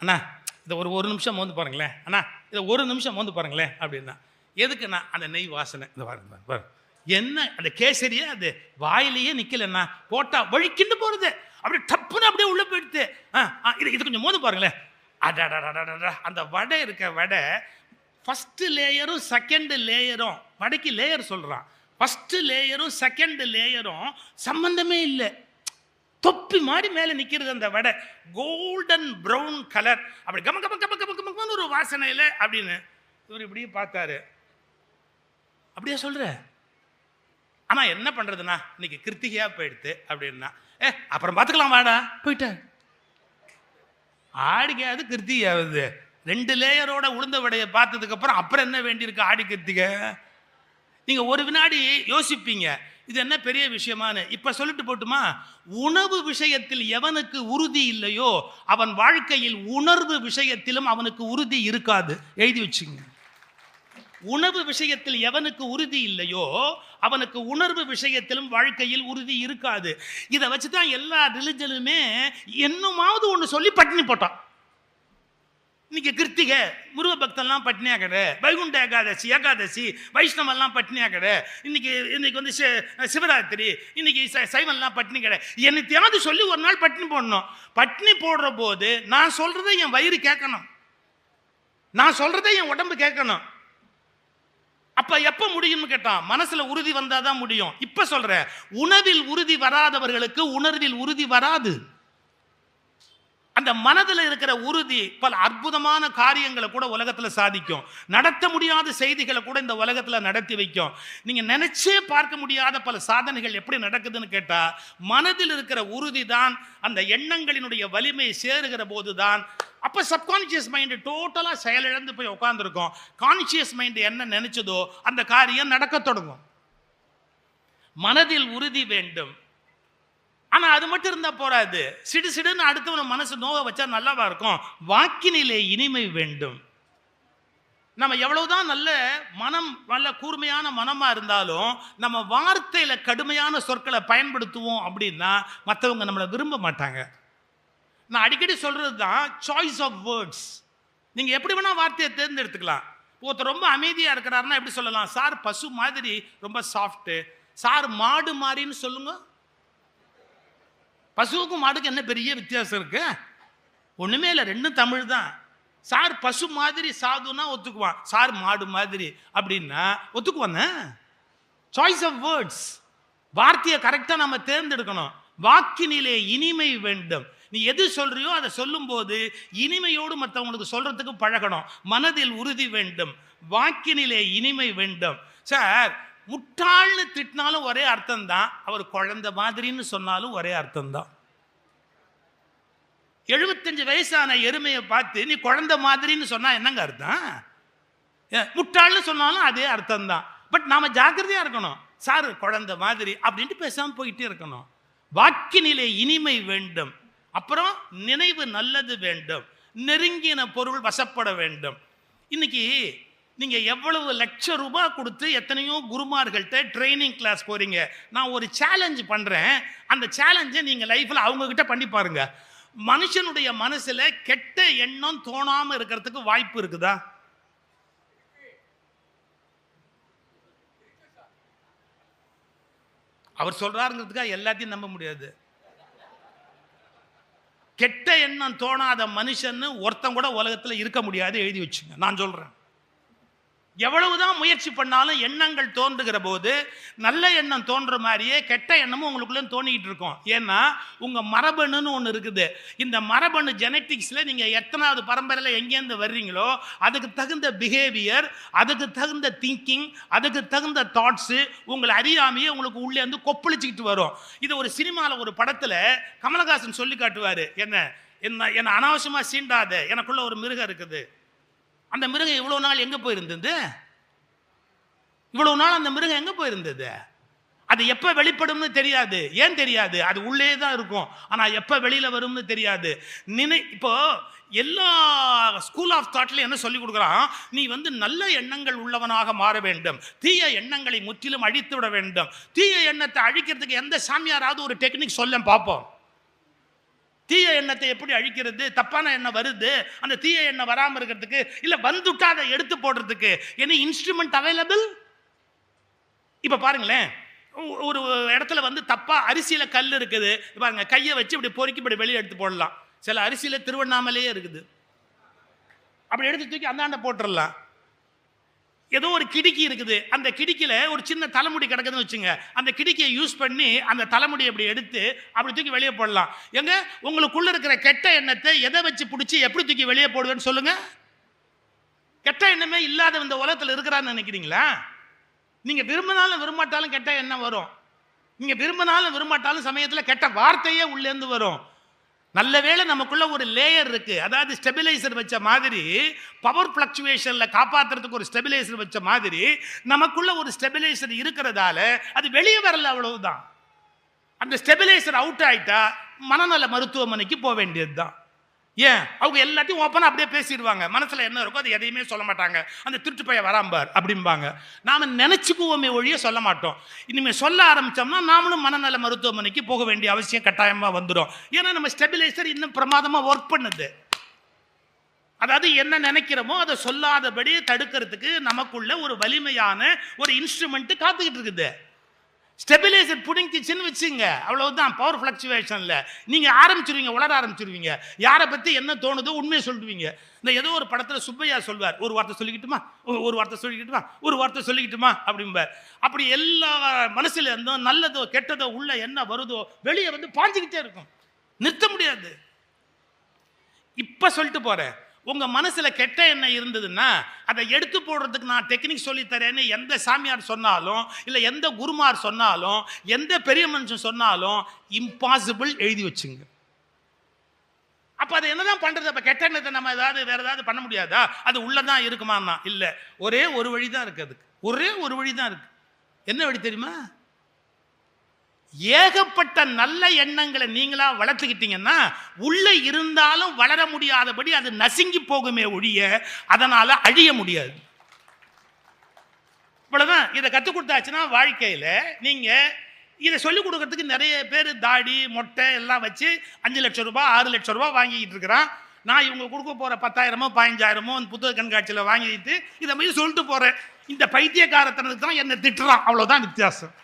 [SPEAKER 1] அண்ணா இதை ஒரு நிமிஷம் மோந்து பாருங்களேன், அண்ணா இதை ஒரு நிமிஷம் மோந்து பாருங்களேன் அப்படின்னா. எதுக்குண்ணா? அந்த நெய் வாசனை. இந்த பாருங்க என்ன அந்த கேசரியே அது வாயிலேயே நிற்கலண்ணா, போட்டா வழிக்கிண்டு போகிறது, அப்படியே டப்புன்னு அப்படியே உள்ள போயிடுது. இது கொஞ்சம் மோந்து பாருங்களேன். அடடா அந்த வடை இருக்க வடை ஃபஸ்ட்டு லேயரும் செகண்டு லேயரும், வடைக்கு லேயர் சொல்கிறான், ஃபஸ்ட்டு லேயரும் செகண்டு லேயரும் சம்பந்தமே இல்லை. தொப்பி மாதிரி மேலே நிற்கிறது அந்த வடை, கோல்டன் ப்ரௌன் கலர், அப்படி கம கம கம கம கமன்னு ஒரு வாசனையில் அப்படின்னு. இவர் இப்படியே பார்த்தாரு, அப்படியே சொல்கிற. ஆனால் என்ன பண்ணுறதுண்ணா, இன்னைக்கு கிருத்திகையாக போயிடுது அப்படின்னா. அப்புறம் பார்த்துக்கலாம் வாடா, போயிட்டேன். ஆடிக்காது கிருத்திகையாவது 2 லேயரோட உளுந்த வடையை பார்த்ததுக்கப்புறம் அப்புறம் என்ன வேண்டியிருக்கு ஆடி கிருத்திகை? நீங்கள் ஒரு வினாடி யோசிப்பீங்க, இது என்ன பெரிய விஷயமானு. இப்போ சொல்லிட்டு போட்டுமா, உணவு விஷயத்தில் எவனுக்கு உறுதி இல்லையோ அவன் வாழ்க்கையில் உணர்வு விஷயத்திலும் அவனுக்கு உறுதி இருக்காது. எழுதி வச்சுங்க. உணவு விஷயத்தில் எவனுக்கு உறுதி இல்லையோ அவனுக்கு உணர்வு விஷயத்திலும் வாழ்க்கையில் உறுதி இருக்காது. இதை வச்சுதான் எல்லா ரிலிஜனுமே என்னமாவது ஒன்று சொல்லி பட்டினி போட்டான். இன்னைக்கு கிருத்திகை, முருக பக்தன்லாம் பட்டினியா கடை, வைகுண்ட ஏகாதசி வைஷ்ணவெல்லாம் பட்டினியா கடை, இன்னைக்கு வந்து சிவராத்திரி, இன்னைக்கு சைவன்லாம் பட்டினி கடை. என்னத்தையாவது சொல்லி ஒரு நாள் பட்டினி போடணும். பட்டினி போடுற போது நான் சொல்றதை என் வயிறு கேட்கணும், நான் சொல்றதை என் உடம்பு கேட்கணும். அப்ப எப்ப முடியும்னு கேட்டான், மனசுல உறுதி வந்தாதான் முடியும். இப்ப சொல்ற, உணவில் உறுதி வராதவர்களுக்கு உணர்வில் உறுதி வராது. அந்த மனதில் இருக்கிற உறுதி பல அற்புதமான காரியங்களை கூட உலகத்துல சாதிக்கும். நடத்த முடியாத செய்திகளை கூட இந்த உலகத்துல நடத்தி வைக்கும். நீங்க நினைச்சே பார்க்க முடியாத பல சாதனைகள் எப்படி நடக்குதுன்னு கேட்டா, மனதில் இருக்கிற உறுதி தான். அந்த எண்ணங்களினுடைய வலிமை சேருகிற போதுதான் அப்ப சப்கான்சியஸ் மைண்ட் டோட்டலா செயலிழந்து போய் உட்கார்ந்துருக்கும். கான்சியஸ் மைண்ட் என்ன நினைச்சதோ அந்த காரியம் நடக்க தொடங்கும். மனதில் உறுதி வேண்டும். ஆனா அது மட்டும் இருந்தா போறாது. சிடு சிடுன்னு அடுத்தவன மனசு நோக வச்சா நல்லாவா இருக்கும்? வாக்கினிலே இனிமை வேண்டும். நம்ம எவ்வளவுதான் நல்ல மனம், நல்ல கூர்மையான மனமா இருந்தாலும் நம்ம வார்த்தையில கடுமையான சொற்களை பயன்படுத்துவோம் அப்படின்னா மற்றவங்க நம்மளை விரும்ப மாட்டாங்க. நான் அடிக்கடி சொல்றது தான் சாய்ஸ் ஆஃப் வேர்ட்ஸ். நீங்க எப்படி வேணா வார்த்தையை தேர்ந்தெடுத்துக்கலாம். ஒருத்தர் ரொம்ப அமைதியா இருக்கிறாருன்னா எப்படி சொல்லலாம்? சார் பசு மாதிரி ரொம்ப சாஃப்ட், சார் மாடு மாதிரின்னு சொல்லுங்க. பசுவுக்கும் மாடுக்கு என்ன பெரிய வித்தியாசம் இருக்கு? ஒண்ணுமே இல்லை, ரெண்டும் தமிழ் தான். சார் பசு மாதிரி சாதுன்னா ஒத்துக்குவான், சார் மாடு மாதிரி அப்படின்னா ஒத்துக்குவானே. சாய்ஸ் ஆஃப் வேர்ட்ஸ், வார்த்தையை கரெக்டாக நம்ம தேர்ந்தெடுக்கணும். வாக்கினிலே இனிமை வேண்டும். நீ எது சொல்றியோ அதை சொல்லும் போது இனிமையோடு மற்றவங்களுக்கு சொல்றதுக்கு பழகணும். மனதில் உறுதி வேண்டும், வாக்கினிலே இனிமை வேண்டும். சார் முட்டாள்னு திட்டினாலும் ஒரே அர்த்தம் தான், அவர் குழந்தை மாதிரின்னு சொன்னாலும் ஒரே அர்த்தம் தான். 75 வயசான எருமையை பார்த்து நீ குழந்தை மாதிரின்னு சொன்னா என்னங்க அர்த்தம்? முட்டாள்னு சொன்னாலும் அதே அர்த்தம் தான். பட் நாம ஜாக்கிரதையா இருக்கணும். சார் குழந்தை மாதிரி அப்படின்ட்டு பேசாம போயிட்டே இருக்கணும். வாக்கினிலே இனிமை வேண்டும். அப்புறம் நினைவு நல்லது வேண்டும். நெருங்கின பொருள் வசப்பட வேண்டும். இன்னைக்கு நீங்க எவ்வளவு லட்சம் ரூபாய் கொடுத்து எத்தனையோ குருமார்கள்ட்ட ட்ரைனிங் கிளாஸ் போறீங்க. நான் ஒரு சேலஞ்ச் பண்றேன், அந்த சேலஞ்சை நீங்க லைஃப்ல அவங்க கிட்ட பண்ணி பாருங்க. மனுஷனுடைய மனசுல கெட்ட எண்ணம் தோணாம இருக்கிறதுக்கு வாய்ப்பு இருக்குதா? அவர் சொல்றாருங்கிறதுக்காக எல்லாத்தையும் நம்ப முடியாது. கெட்ட எண்ணம் தோணாத மனுஷன்னு ஒருத்தன் கூட உலகத்தில் இருக்க முடியாது. எழுதி வச்சுங்க, நான் சொல்றேன். எவ்வளவுதான் முயற்சி பண்ணாலும் எண்ணங்கள் தோன்றுகிற போது நல்ல எண்ணம் தோன்ற மாதிரியே கெட்ட எண்ணமும் உங்களுக்குள்ள தோணிக்கிட்டு இருக்கும். ஏன்னா உங்க மரபணுன்னு ஒன்று இருக்குது. இந்த மரபணு ஜெனட்டிக்ஸ்ல நீங்க எத்தனாவது பரம்பரையில் எங்கேருந்து வர்றீங்களோ அதுக்கு தகுந்த பிஹேவியர், அதுக்கு தகுந்த திங்கிங், அதுக்கு தகுந்த தாட்ஸு உங்களை அறியாமையே உங்களுக்கு உள்ளே வந்து கொப்பளிச்சுக்கிட்டு வரும். இது ஒரு சினிமாவில் ஒரு படத்தில் கமலஹாசன் சொல்லி காட்டுவார். என்ன அனாவசியமா சீண்டாத, எனக்குள்ள ஒரு மிருகம் இருக்குது. அந்த மிருகம் இவ்வளவு நாள் எங்க போயிருந்தது? இவ்வளவு நாள் அந்த மிருகம் எங்க போயிருந்தது? அது எப்ப வெளிப்படும்னு தெரியாது. ஏன் தெரியாது? அது உள்ளே தான் இருக்கும். ஆனா எப்ப வெளியில வரும்னு தெரியாது. இப்போ எல்லா ஸ்கூல் ஆஃப் தாட்ல என்ன சொல்லி கொடுக்குறான், நீ வந்து நல்ல எண்ணங்கள் உள்ளவனாக மாற வேண்டும், தீய எண்ணங்களை முற்றிலும் அழித்து விட வேண்டும். தீய எண்ணத்தை அழிக்கிறதுக்கு எந்த சாமியாராவது ஒரு டெக்னிக் சொல்ல பார்ப்போம். தீய எண்ணத்தை எப்படி அழிக்கிறது? தப்பான எண்ணம் வருது, அந்த தீய எண்ணம் வராமல் இருக்கிறதுக்கு, இல்லை வந்துட்டா அதை எடுத்து போடுறதுக்கு என்ன இன்ஸ்ட்ருமெண்ட் அவைலபிள்? இப்போ பாருங்களேன், ஒரு இடத்துல வந்து தப்பா அரிசியில கல் இருக்குது பாருங்க, கையை வச்சு இப்படி பொறுக்கி இப்படி வெளியே எடுத்து போடலாம். சில அரிசியில திருவண்ணாமலையே இருக்குது, அப்படி எடுத்து தூக்கி அந்தாண்ட போட்டுடலாம். ஏதோ ஒரு கிடுக்கி இருக்குது, அந்த கிடுக்கில ஒரு சின்ன தலைமுடி கிடக்குதுன்னு வச்சுங்க, அந்த கிடுக்கியை யூஸ் பண்ணி அந்த தலைமுடியை அப்படி எடுத்து அப்படி தூக்கி வெளியே போடலாம். எங்க உங்களுக்குள்ள இருக்கிற கெட்ட எண்ணத்தை எதை வச்சு பிடிச்சி எப்படி தூக்கி வெளியே போடுவேன்னு சொல்லுங்க. கெட்ட எண்ணமே இல்லாத இந்த உலகத்தில் இருக்கிறான்னு நினைக்கிறீங்களா? நீங்க விரும்பினாலும் விரும்பாட்டாலும் கெட்ட எண்ணம் வரும். நீங்க விரும்பினாலும் விரும்பாட்டாலும் சமயத்தில் கெட்ட வார்த்தையே உள்ளேந்து வரும். நல்ல வேளை நமக்குள்ள ஒரு லேயர் இருக்கு. அதாவது ஸ்டெபிலைசர் வச்ச மாதிரி, பவர் பிளக்சுவேஷன்ல காப்பாற்றுறதுக்கு ஒரு ஸ்டெபிலைசர் வச்ச மாதிரி நமக்குள்ள ஒரு ஸ்டெபிலைசர் இருக்கிறதால அது வெளியே வரல, அவ்வளவுதான். அந்த ஸ்டெபிலைசர் அவுட் ஆயிட்டா மனநல மருத்துவமனைக்கு போக வேண்டியது தான். ஏன்? அவங்க எல்லாத்தையும் ஓப்பனா அப்படியே பேசிடுவாங்க. மனசுல என்ன இருக்கோ அது எதையுமே சொல்ல மாட்டாங்க. அந்த திருட்டு பைய வராம்பார் அப்படிம்பாங்க. நாம நினைச்சுக்குவோமே ஒழிய சொல்ல மாட்டோம். இனிமே சொல்ல ஆரம்பிச்சோம்னா நாமளும் மனநல மருத்துவமனைக்கு போக வேண்டிய அவசியம் கட்டாயமா வந்துடும். ஏன்னா நம்ம ஸ்டெபிலைசர் இன்னும் பிரமாதமா ஒர்க் பண்ணுது. அதாவது என்ன நினைக்கிறோமோ அதை சொல்லாதபடி தடுக்கிறதுக்கு நமக்குள்ள ஒரு வலிமையான ஒரு இன்ஸ்ட்ருமெண்ட் காத்துக்கிட்டு இருக்குது. ஸ்டெபிலைசர் புடிங்கிச்சுன்னு வச்சுங்க, அவ்வளவுதான். பவர் ஃப்ளக்சுவேஷன்ல நீங்க ஆரம்பிச்சிருவீங்க, உளர ஆரம்பிச்சிருவீங்க. யாரை பத்தி என்ன தோணுதோ உண்மையை சொல்லுவீங்க. இந்த ஏதோ ஒரு படத்துல சுப்பையா சொல்வார், ஒரு வார்த்தை சொல்லிக்கிட்டுமா, ஒரு வார்த்தை சொல்லிக்கிட்டுமா, ஒரு வார்த்தை சொல்லிக்கிட்டுமா அப்படிம்பார். அப்படி எல்லா மனசுல இருந்தும் நல்லதோ கெட்டதோ உள்ள என்ன வருதோ வெளியே வந்து பாஞ்சுக்கிட்டே இருக்கும், நிறுத்த முடியாது. இப்ப சொல்லிட்டு போறேன், உங்க மனசுல கெட்ட எண்ணம் இருந்ததுன்னா அதை எடுத்து போடுறதுக்கு நான் டெக்னிக் சொல்லி தரேன்னு எந்த சாமியார் சொன்னாலும், இல்லை எந்த குருமார் சொன்னாலும், எந்த பெரிய மனுஷன் சொன்னாலும் இம்பாசிபிள் எழுதி வச்சுங்க. அப்ப அதை என்னதான் பண்றது? அப்ப கெட்ட எண்ணத்தை நம்ம வேற ஏதாவது பண்ண முடியாதா? அது உள்ளதான் இருக்குமா? இல்ல, ஒரே ஒரு வழிதான் இருக்கு. அதுக்கு ஒரே ஒரு வழிதான் இருக்கு. என்ன வழி தெரியுமா? ஏகப்பட்ட நல்ல எண்ணங்களை நீங்களா வளர்த்துக்கிட்டீங்கன்னா உள்ள இருந்தாலும் வளர முடியாதபடி அது நசுங்கி போகுமே ஒழிய அதனால அழிய முடியாது. இவ்வளவுதான். இதை கற்றுக் கொடுத்தாச்சுன்னா வாழ்க்கையில நீங்க இதை சொல்லிக் கொடுக்கறதுக்கு நிறைய பேர் தாடி மொட்டை எல்லாம் வச்சு 5 லட்சம் ரூபாய் 6 லட்சம் ரூபாய் வாங்கிட்டு இருக்கிறான். நான் இவங்க கொடுக்க போற 10,000மோ 15,000மோ புத்தக கண்காட்சியில் வாங்கிட்டு இதை மாதிரி சொல்லிட்டு போறேன். இந்த பைத்தியக்காரத்தனத்துக்கு தான் என்ன திட்டுறான், அவ்வளவுதான் வித்தியாசம்.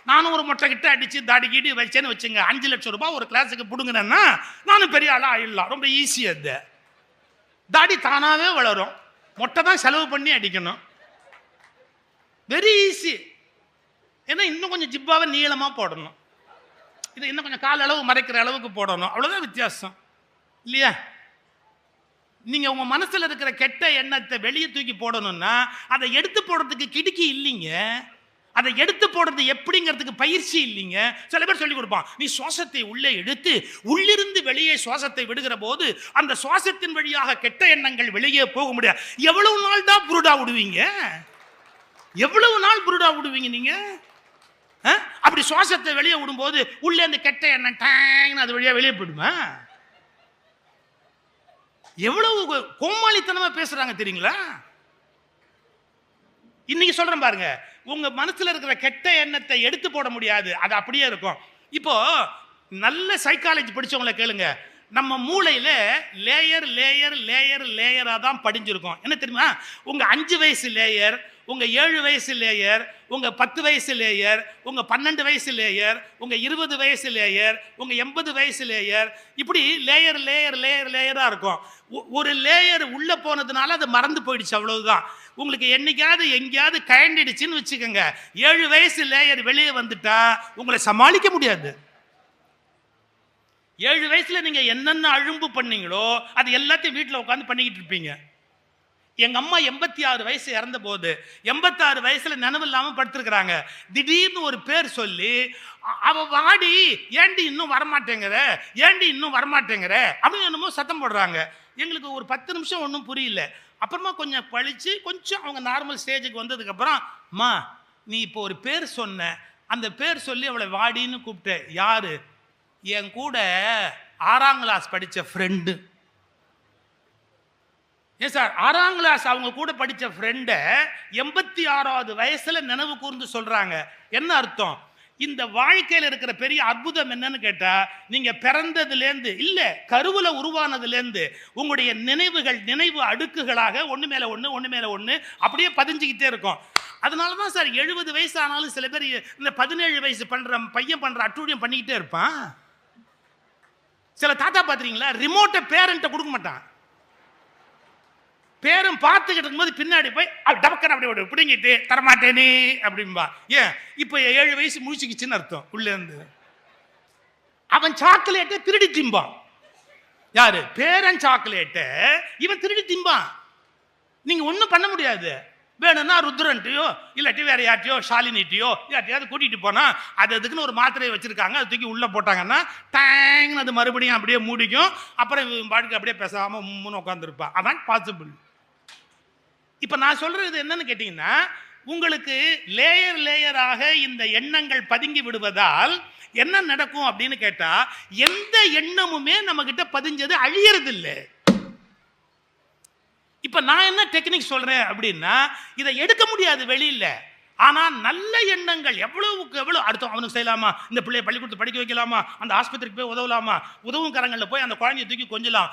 [SPEAKER 1] நானும் ஒரு மொட்டை கிட்ட அடிச்சு தாடி கீடி வச்சேன்னு வச்சுங்க, 5 லட்சம் ரூபாய் ஒரு கிளாஸுக்கு பிடுங்கினேன்னா நானும் பெரிய ஆளா ஆயிடலாம். ரொம்ப ஈஸி. அது தாடி தானாவே வளரும், மொட்டை தான் செலவு பண்ணி அடிக்கணும். Very easy. ஏன்னா இன்னும் கொஞ்சம் ஜிப்பாவை நீளமா போடணும், இது இன்னும் கொஞ்சம் கால் அளவு மறைக்கிற அளவுக்கு போடணும், அவ்வளவுதான் வித்தியாசம் இல்லையா? நீங்க உங்க மனசுல இருக்கிற கெட்ட எண்ணத்தை வெளியே தூக்கி போடணும்னா அதை எடுத்து போடுறதுக்கு கிடுக்கி இல்லைங்க. அதை எடுத்து போடுறது எப்படிங்கிறதுக்கு பயிற்சி இல்லைங்க. சில பேர் சொல்லி கொடுப்பான், நீ சுவாசத்தை உள்ளே எடுத்து உள்ளிருந்து வெளியே சுவாசத்தை விடுகிற போது அந்த சுவாசத்தின் வழியாக கெட்ட எண்ணங்கள் வெளியே போக முடியாது. எவ்வளவு நாள் தான் புருடா விடுவீங்க? எவ்வளவு நாள் புருடா விடுவீங்க நீங்க? அப்படி சுவாசத்தை வெளியே விடும்போது உள்ளே அந்த கெட்ட எண்ணம் டாங்னு அது வழியா வெளியே போயிடுமா? எவ்வளவு கோமாளித்தனமா பேசுறாங்க தெரியுங்களா? இன்னைக்கு சொல்றேன் பாருங்க, உங்க மனசுல இருக்கிற கெட்ட எண்ணத்தை எடுத்து போட முடியாது, அது அப்படியே இருக்கும். இப்போ நல்ல சைக்காலஜி படிச்சவங்களை கேளுங்க, நம்ம மூளையில லேயர் லேயர் லேயர் லேயரா தான் படிஞ்சிருக்கும். என்ன தெரியுமா? உங்க 5 வயசு லேயர், உங்க 7 வயசு லேயர், உங்க 10 வயசு லேயர், உங்க 12 வயசு லேயர், உங்க 20 வயசு லேயர், உங்க 80 வயசு லேயர், இப்படி லேயர் லேயர் லேயர் லேயரா இருக்கும். ஒரு லேயர் உள்ள போனதுனால அது மறந்து போயிடுச்சு, அவ்வளவுதான். உங்களுக்கு என்னைக்காவது எங்கேயாவது கயண்டிடுச்சுன்னு வச்சுக்கோங்க, 7 வயசு லேயர் வெளியே வந்துட்டா உங்களை சமாளிக்க முடியாது. 7 வயசுல நீங்க என்னென்ன அழும்பு பண்ணீங்களோ அது எல்லாத்தையும் வீட்டில் உட்காந்து பண்ணிக்கிட்டு இருப்பீங்க. எங்க அம்மா 86 வயசு இறந்த போது 86 வயசுல நினைவு இல்லாம படுத்திருக்கிறாங்க. திடீர்னு ஒரு பேர் சொல்லி, அவ வாடி, ஏண்டி இன்னும் வரமாட்டேங்கிற, ஏண்டி இன்னும் வரமாட்டேங்கிற அப்படின்னு என்னமோ சத்தம் போடுறாங்க. எங்களுக்கு ஒரு 10 நிமிஷம் ஒன்றும் புரியல. அப்புறமா கொஞ்சம் பழிச்சு கொஞ்சம் அவங்க நார்மல் ஸ்டேஜுக்கு வந்ததுக்கு அப்புறம், அம்மா நீ இப்போ ஒரு பேர் சொன்ன, அந்த பேர் சொல்லி அவளை வாடின்னு கூப்பிட்ட, யாரு? என் கூட 6ஆம் கிளாஸ் படித்த ஃப்ரெண்டு. ஏன் சார், 6ஆம் கிளாஸ் அவங்க கூட படித்த ஃப்ரெண்டை 86வது வயசுல நினைவு கூர்ந்து சொல்றாங்க. என்ன அர்த்தம்? இந்த வாழ்க்கையில் இருக்கிற பெரிய அற்புதம் என்னன்னு கேட்டா, நீங்க பிறந்ததுலேருந்து இல்ல, கருவுல உருவானதுலேருந்து உங்களுடைய நினைவுகள் நினைவு அடுக்குகளாக ஒண்ணு மேல ஒண்ணு ஒண்ணு மேல ஒண்ணு அப்படியே பதிஞ்சுக்கிட்டே இருக்கும். அதனாலதான் சார் 70 வயசு ஆனாலும் சில பேர் இந்த 17 வயசு பையன் பண்ற அட்டூழியம் பண்ணிக்கிட்டே இருப்பான். சில தாத்தா பாத்தீங்களா, ரிமோட்டை பேரண்ட்டை கொடுக்க மாட்டான். பேரும் பார்த்துக்கிட்டு இருக்கும்போது பின்னாடி போய் டபக்கன் அப்படி பிடிங்கிட்டு தரமாட்டேனே அப்படின்பா. ஏன்? இப்ப 7 வயசு முடிச்சுக்கிச்சுன்னு அர்த்தம். உள்ள இருந்து அவன் சாக்லேட்டை திருடி திம்பான். யாரு? பேரன் சாக்லேட்டை இவன் திருடி திம்பான். நீங்க ஒன்றும் பண்ண முடியாது. வேணும்னா ருத்ரன்ட்டையோ இல்லாட்டி வேற யார்ட்டையோ ஷாலினிட்டையோ யார்ட்டையாவது கூட்டிட்டு போனா அது அதுக்குன்னு ஒரு மாத்திரையை வச்சிருக்காங்க, அது தூக்கி உள்ள போட்டாங்கன்னா டேங்னு அது மறுபடியும் அப்படியே மூடிக்கும். அப்புறம் பாட்டுக்கு அப்படியே பேசாம முன்னு உட்காந்துருப்பான். அதான் பாசிபிள். இப்ப நான் சொல்றது என்னன்னு கேட்டீங்கன்னா, உங்களுக்கு லேயர் லேயராக இந்த எண்ணங்கள் பதுங்கி விடுவதால் என்ன நடக்கும் அப்படின்னு கேட்டா, எந்த எண்ணமுமே நம்ம கிட்ட பதிஞ்சது அழியறது இல்லை. இப்ப நான் என்ன டெக்னிக் சொல்றேன் அப்படின்னா, இதை எடுக்க முடியாது வெளியில. ஆனா நல்ல எண்ணங்கள் எவ்வளவுக்கு எவ்வளவு அடுத்த அவனுக்கு செய்யலாமா, இந்த பிள்ளைய பள்ளிக்கூடத்தை படிக்க வைக்கலாமா, அந்த ஆஸ்பத்திரிக்கு போய் உதவலாமா, உதவும் கரங்களில் போய் அந்த குழந்தைய தூக்கி கொஞ்சலாம்.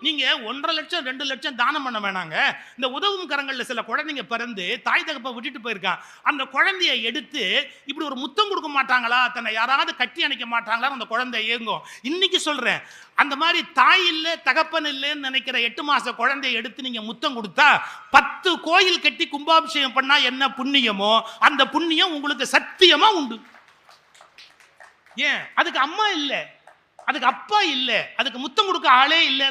[SPEAKER 1] நீங்க 1.5 லட்சம் 2 லட்சம் தானம் பண்ண வேணாங்க. இந்த உதவும் கரங்களில் சில குழந்தைங்க பிறந்து தாய் தகப்ப விட்டுட்டு போயிருக்கான். அந்த குழந்தைய எடுத்து இப்படி ஒரு முத்தம் கொடுக்க மாட்டாங்களா, தன்னை யாராவது கட்டி அணைக்க மாட்டாங்களா, அந்த குழந்தை ஏங்கும். இன்னைக்கு சொல்றேன், அந்த மாதிரி தாய் இல்லை தகப்பன் இல்லைன்னு நினைக்கிற 8 மாச குழந்தைய எடுத்து நீங்க முத்தம் கொடுத்தா 10 கோயில் கட்டி கும்பாபிஷேகம் பண்ணா என்ன புண்ணியமோ அந்த புண்ணியம் உங்களுக்கு சத்தியமா உண்டு. ஏன்? அதுக்கு அம்மா இல்லை, அதுக்கு அப்பா இல்லை, அதுக்கு முத்தம் கொடுக்க ஆளே இல்லை.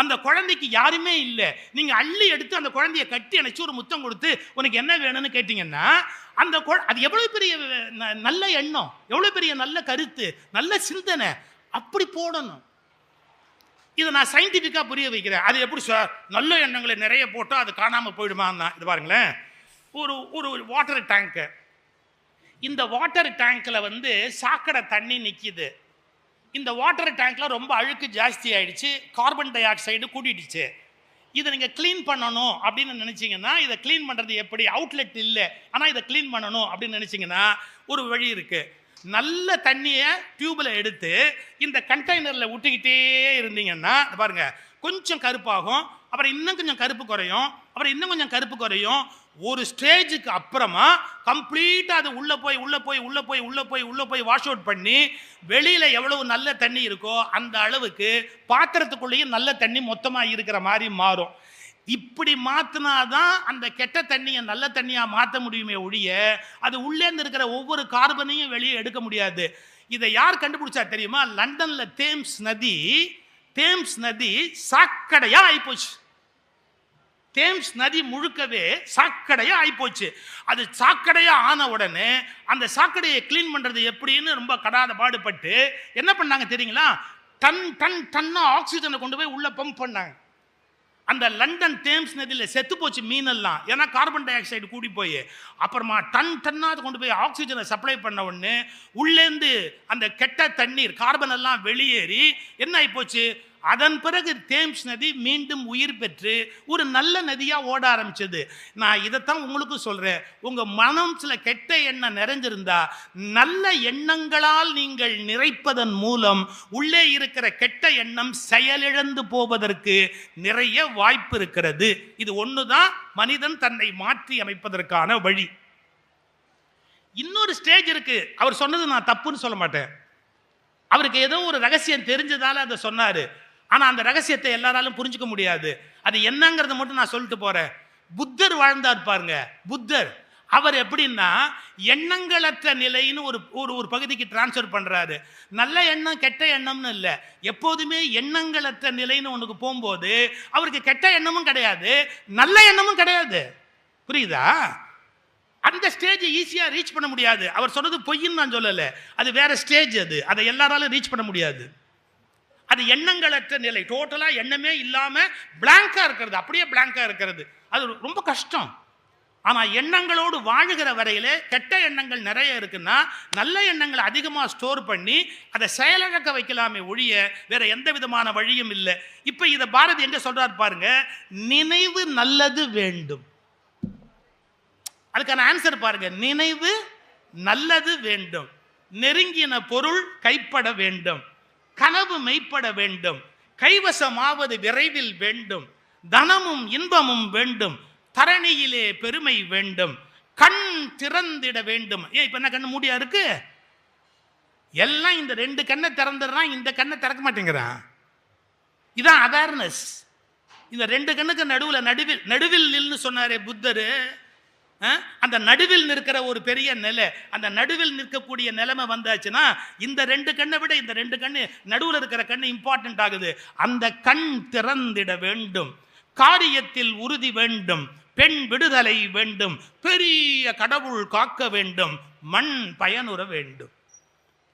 [SPEAKER 1] அந்த குழந்தைக்கு யாருமே இல்லை. நீங்க அள்ளி எடுத்து அந்த குழந்தைய கட்டி அணைச்சு ஒரு முத்தம் கொடுத்து உனக்கு என்ன வேணும்னு கேட்டீங்கன்னா, அது எவ்வளவு பெரிய நல்ல எண்ணம், எவ்வளவு பெரிய நல்ல கருத்து, நல்ல சிந்தனை. அப்படி போடணும். இதை நான் சயின்டிஃபிக்கா புரிய வைக்கிறேன். அது எப்படி சார், நல்ல எண்ணங்களை நிறைய போட்டா அது காணாம போயிடுமா? இது பாருங்களேன், ஒரு வாட்டர் டேங்க். இந்த வாட்டர் டேங்க்ல சாக்கடை தண்ணி நிக்குது. இந்த வாட்டர் டேங்க்ல ரொம்ப அழுக்கு ஜாஸ்தி ஆயிடுச்சு, கார்பன் டை ஆக்சைடு கூட்டிடுச்சு. இதை நீங்க கிளீன் பண்ணணும் அப்படின்னு நினைச்சீங்கன்னா, இதை கிளீன் பண்றது எப்படி? அவுட்லெட் இல்லை, ஆனா இதை கிளீன் பண்ணணும் அப்படின்னு நினைச்சீங்கன்னா ஒரு வழி இருக்கு. நல்ல தண்ணியை டியூப்ல எடுத்து இந்த கண்டெய்னர்ல விட்டுக்கிட்டே இருந்தீங்கன்னா பாருங்க, கொஞ்சம் கருப்பாகும், அப்புறம் இன்னும் கொஞ்சம் கருப்பு குறையும், அப்புறம் இன்னும் கொஞ்சம் கருப்பு குறையும். ஒரு ஸ்டேஜுக்கு அப்புறமா கம்ப்ளீட்டா அது உள்ள போய் வாஷ் அவுட் பண்ணி வெளியில எவ்வளவு நல்ல தண்ணி இருக்கோ அந்த அளவுக்கு பாத்திரத்துக்குள்ளேயும் நல்ல தண்ணி மொத்தமா இருக்கிற மாதிரி மாறும். இப்படி மாத்தினாதான் அந்த கெட்ட தண்ணியை நல்ல தண்ணியா மாற்ற முடியுமே ஒழிய அது உள்ளேந்து இருக்கிற ஒவ்வொரு கார்பனையும் வெளியே எடுக்க முடியாது. இதை யார் கண்டுபிடிச்சா தெரியுமா? லண்டன்ல தேம்ஸ் நதி சாக்கடையா ஆயிப்போச்சு. தேம்ஸ் நதி முழுக்கவே சாக்கடையா ஆயிப்போச்சு. அது சாக்கடையா ஆன உடனே அந்த சாக்கடையை கிளீன் பண்றது எப்படின்னு ரொம்ப கடாத பாடுபட்டு என்ன பண்ணாங்க தெரியுங்களா? டன்னா ஆக்சிஜனை கொண்டு போய் உள்ள பம்ப் பண்ணாங்க. அந்த லண்டன் தேம்ஸ் நதியில் செத்து போச்சு மீனெல்லாம், ஏன்னா கார்பன் டை ஆக்சைடு கூடி போய். அப்புறமா டன்னா கொண்டு போய் ஆக்சிஜனை சப்ளை பண்ண உடனே உள்ளேந்து அந்த கெட்ட தண்ணீர் கார்பன் எல்லாம் வெளியேறி என்ன ஆகி போச்சு? அதன் பிறகு தேம்ஸ் நதி மீண்டும் உயிர் பெற்று ஒரு நல்ல நதியா ஓட ஆரம்பிச்சது. நான் இதைத்தான் உங்களுக்கு சொல்றேன், உங்க மனம் சில கெட்ட எண்ணம் நிறைஞ்சிருந்தா நல்ல எண்ணங்களால் நீங்கள் நிறைப்பதன் மூலம் உள்ளே இருக்கிற கெட்ட எண்ணம் செயலிழந்து போவதற்கு நிறைய வாய்ப்பு இருக்கிறது. இது ஒண்ணுதான் மனிதன் தன்னை மாற்றி அமைப்பதற்கான வழி. இன்னொரு ஸ்டேஜ் இருக்கு. அவர் சொன்னது நான் தப்புன்னு சொல்ல மாட்டேன். அவருக்கு ஏதோ ஒரு ரகசியம் தெரிஞ்சதால அதை சொன்னாரு. ஆனா அந்த ரகசியத்தை எல்லாராலும் புரிஞ்சுக்க முடியாது. அது என்னங்கிறத மட்டும் நான் சொல்லிட்டு போறேன். புத்தர் வாழ்ந்தார் பாருங்க. புத்தர் அவர் எப்படின்னா எண்ணங்களற்ற நிலைன்னு ஒரு பகுதிக்கு டிரான்ஸ்ஃபர் பண்றாரு. நல்ல எண்ணம் கெட்ட எண்ணம்னு இல்லை, எப்போதுமே எண்ணங்களற்ற நிலைன்னு ஒண்ணுக்கு போகும்போது அவருக்கு கெட்ட எண்ணமும் கிடையாது, நல்ல எண்ணமும் கிடையாது. புரியுதா? அந்த ஸ்டேஜ் ஈஸியா ரீச் பண்ண முடியாது. அவர் சொன்னது பொய்ன்னு நான் சொல்லல, அது வேற ஸ்டேஜ். அதை எல்லாராலும் ரீச் பண்ண முடியாது. அது எண்ணங்களற்ற நிலை, டோட்டலா எண்ணமே இல்லாம பிளாங்கா இருக்கிறது, அப்படியே பிளாங்கா இருக்கிறது. அது ரொம்ப கஷ்டம். ஆனா எண்ணங்களோடு வாழுகிற வரையிலே கெட்ட எண்ணங்கள் நிறைய இருக்குன்னா நல்ல எண்ணங்களை அதிகமா ஸ்டோர் பண்ணி அதை செயலிழக்க வைக்கலாமே ஒழிய வேற எந்த விதமான வழியும் இல்லை. இப்ப இதை பாரதி எங்க சொல்றாரு பாருங்க, நினைவு நல்லது வேண்டும். அதுக்கான ஆன்சர் பாருங்க, நினைவு நல்லது வேண்டும், நெருங்கின பொருள் கைப்பட வேண்டும், கனவு மெய்ப்பட வேண்டும், கைவசமாவது விரைவில் வேண்டும், தனமும் இன்பமும் வேண்டும், தரணியிலே பெருமை வேண்டும், கண் திறந்திட வேண்டும். ஏன் இப்ப என்ன கண்ணு மூடியா இருக்கு? எல்லாம் இந்த ரெண்டு கண்ணை திறந்துடுறான், இந்த கண்ணை திறக்க மாட்டேங்கிறான். இதான் அவேர்னஸ். இந்த ரெண்டு கண்ணுக்கு நடுவில் நில்னு சொன்னாரே புத்தரு. அந்த நடுவில் நிற்கிற ஒரு பெரிய நிலை, அந்த நடுவில் நிற்கக்கூடிய நிலைமை வந்தாச்சுன்னா இந்த ரெண்டு கண்ணை விட இந்த ரெண்டு கண்ணு நடுவில் இருக்கிற கண்ணு இம்பார்ட்டன்ட் ஆகுது. அந்த கண் திறந்திட வேண்டும், காரியத்தில் உறுதி வேண்டும், பெண் விடுதலை வேண்டும், பெரிய கடவுள் காக்க வேண்டும், மண் பயனுற வேண்டும்.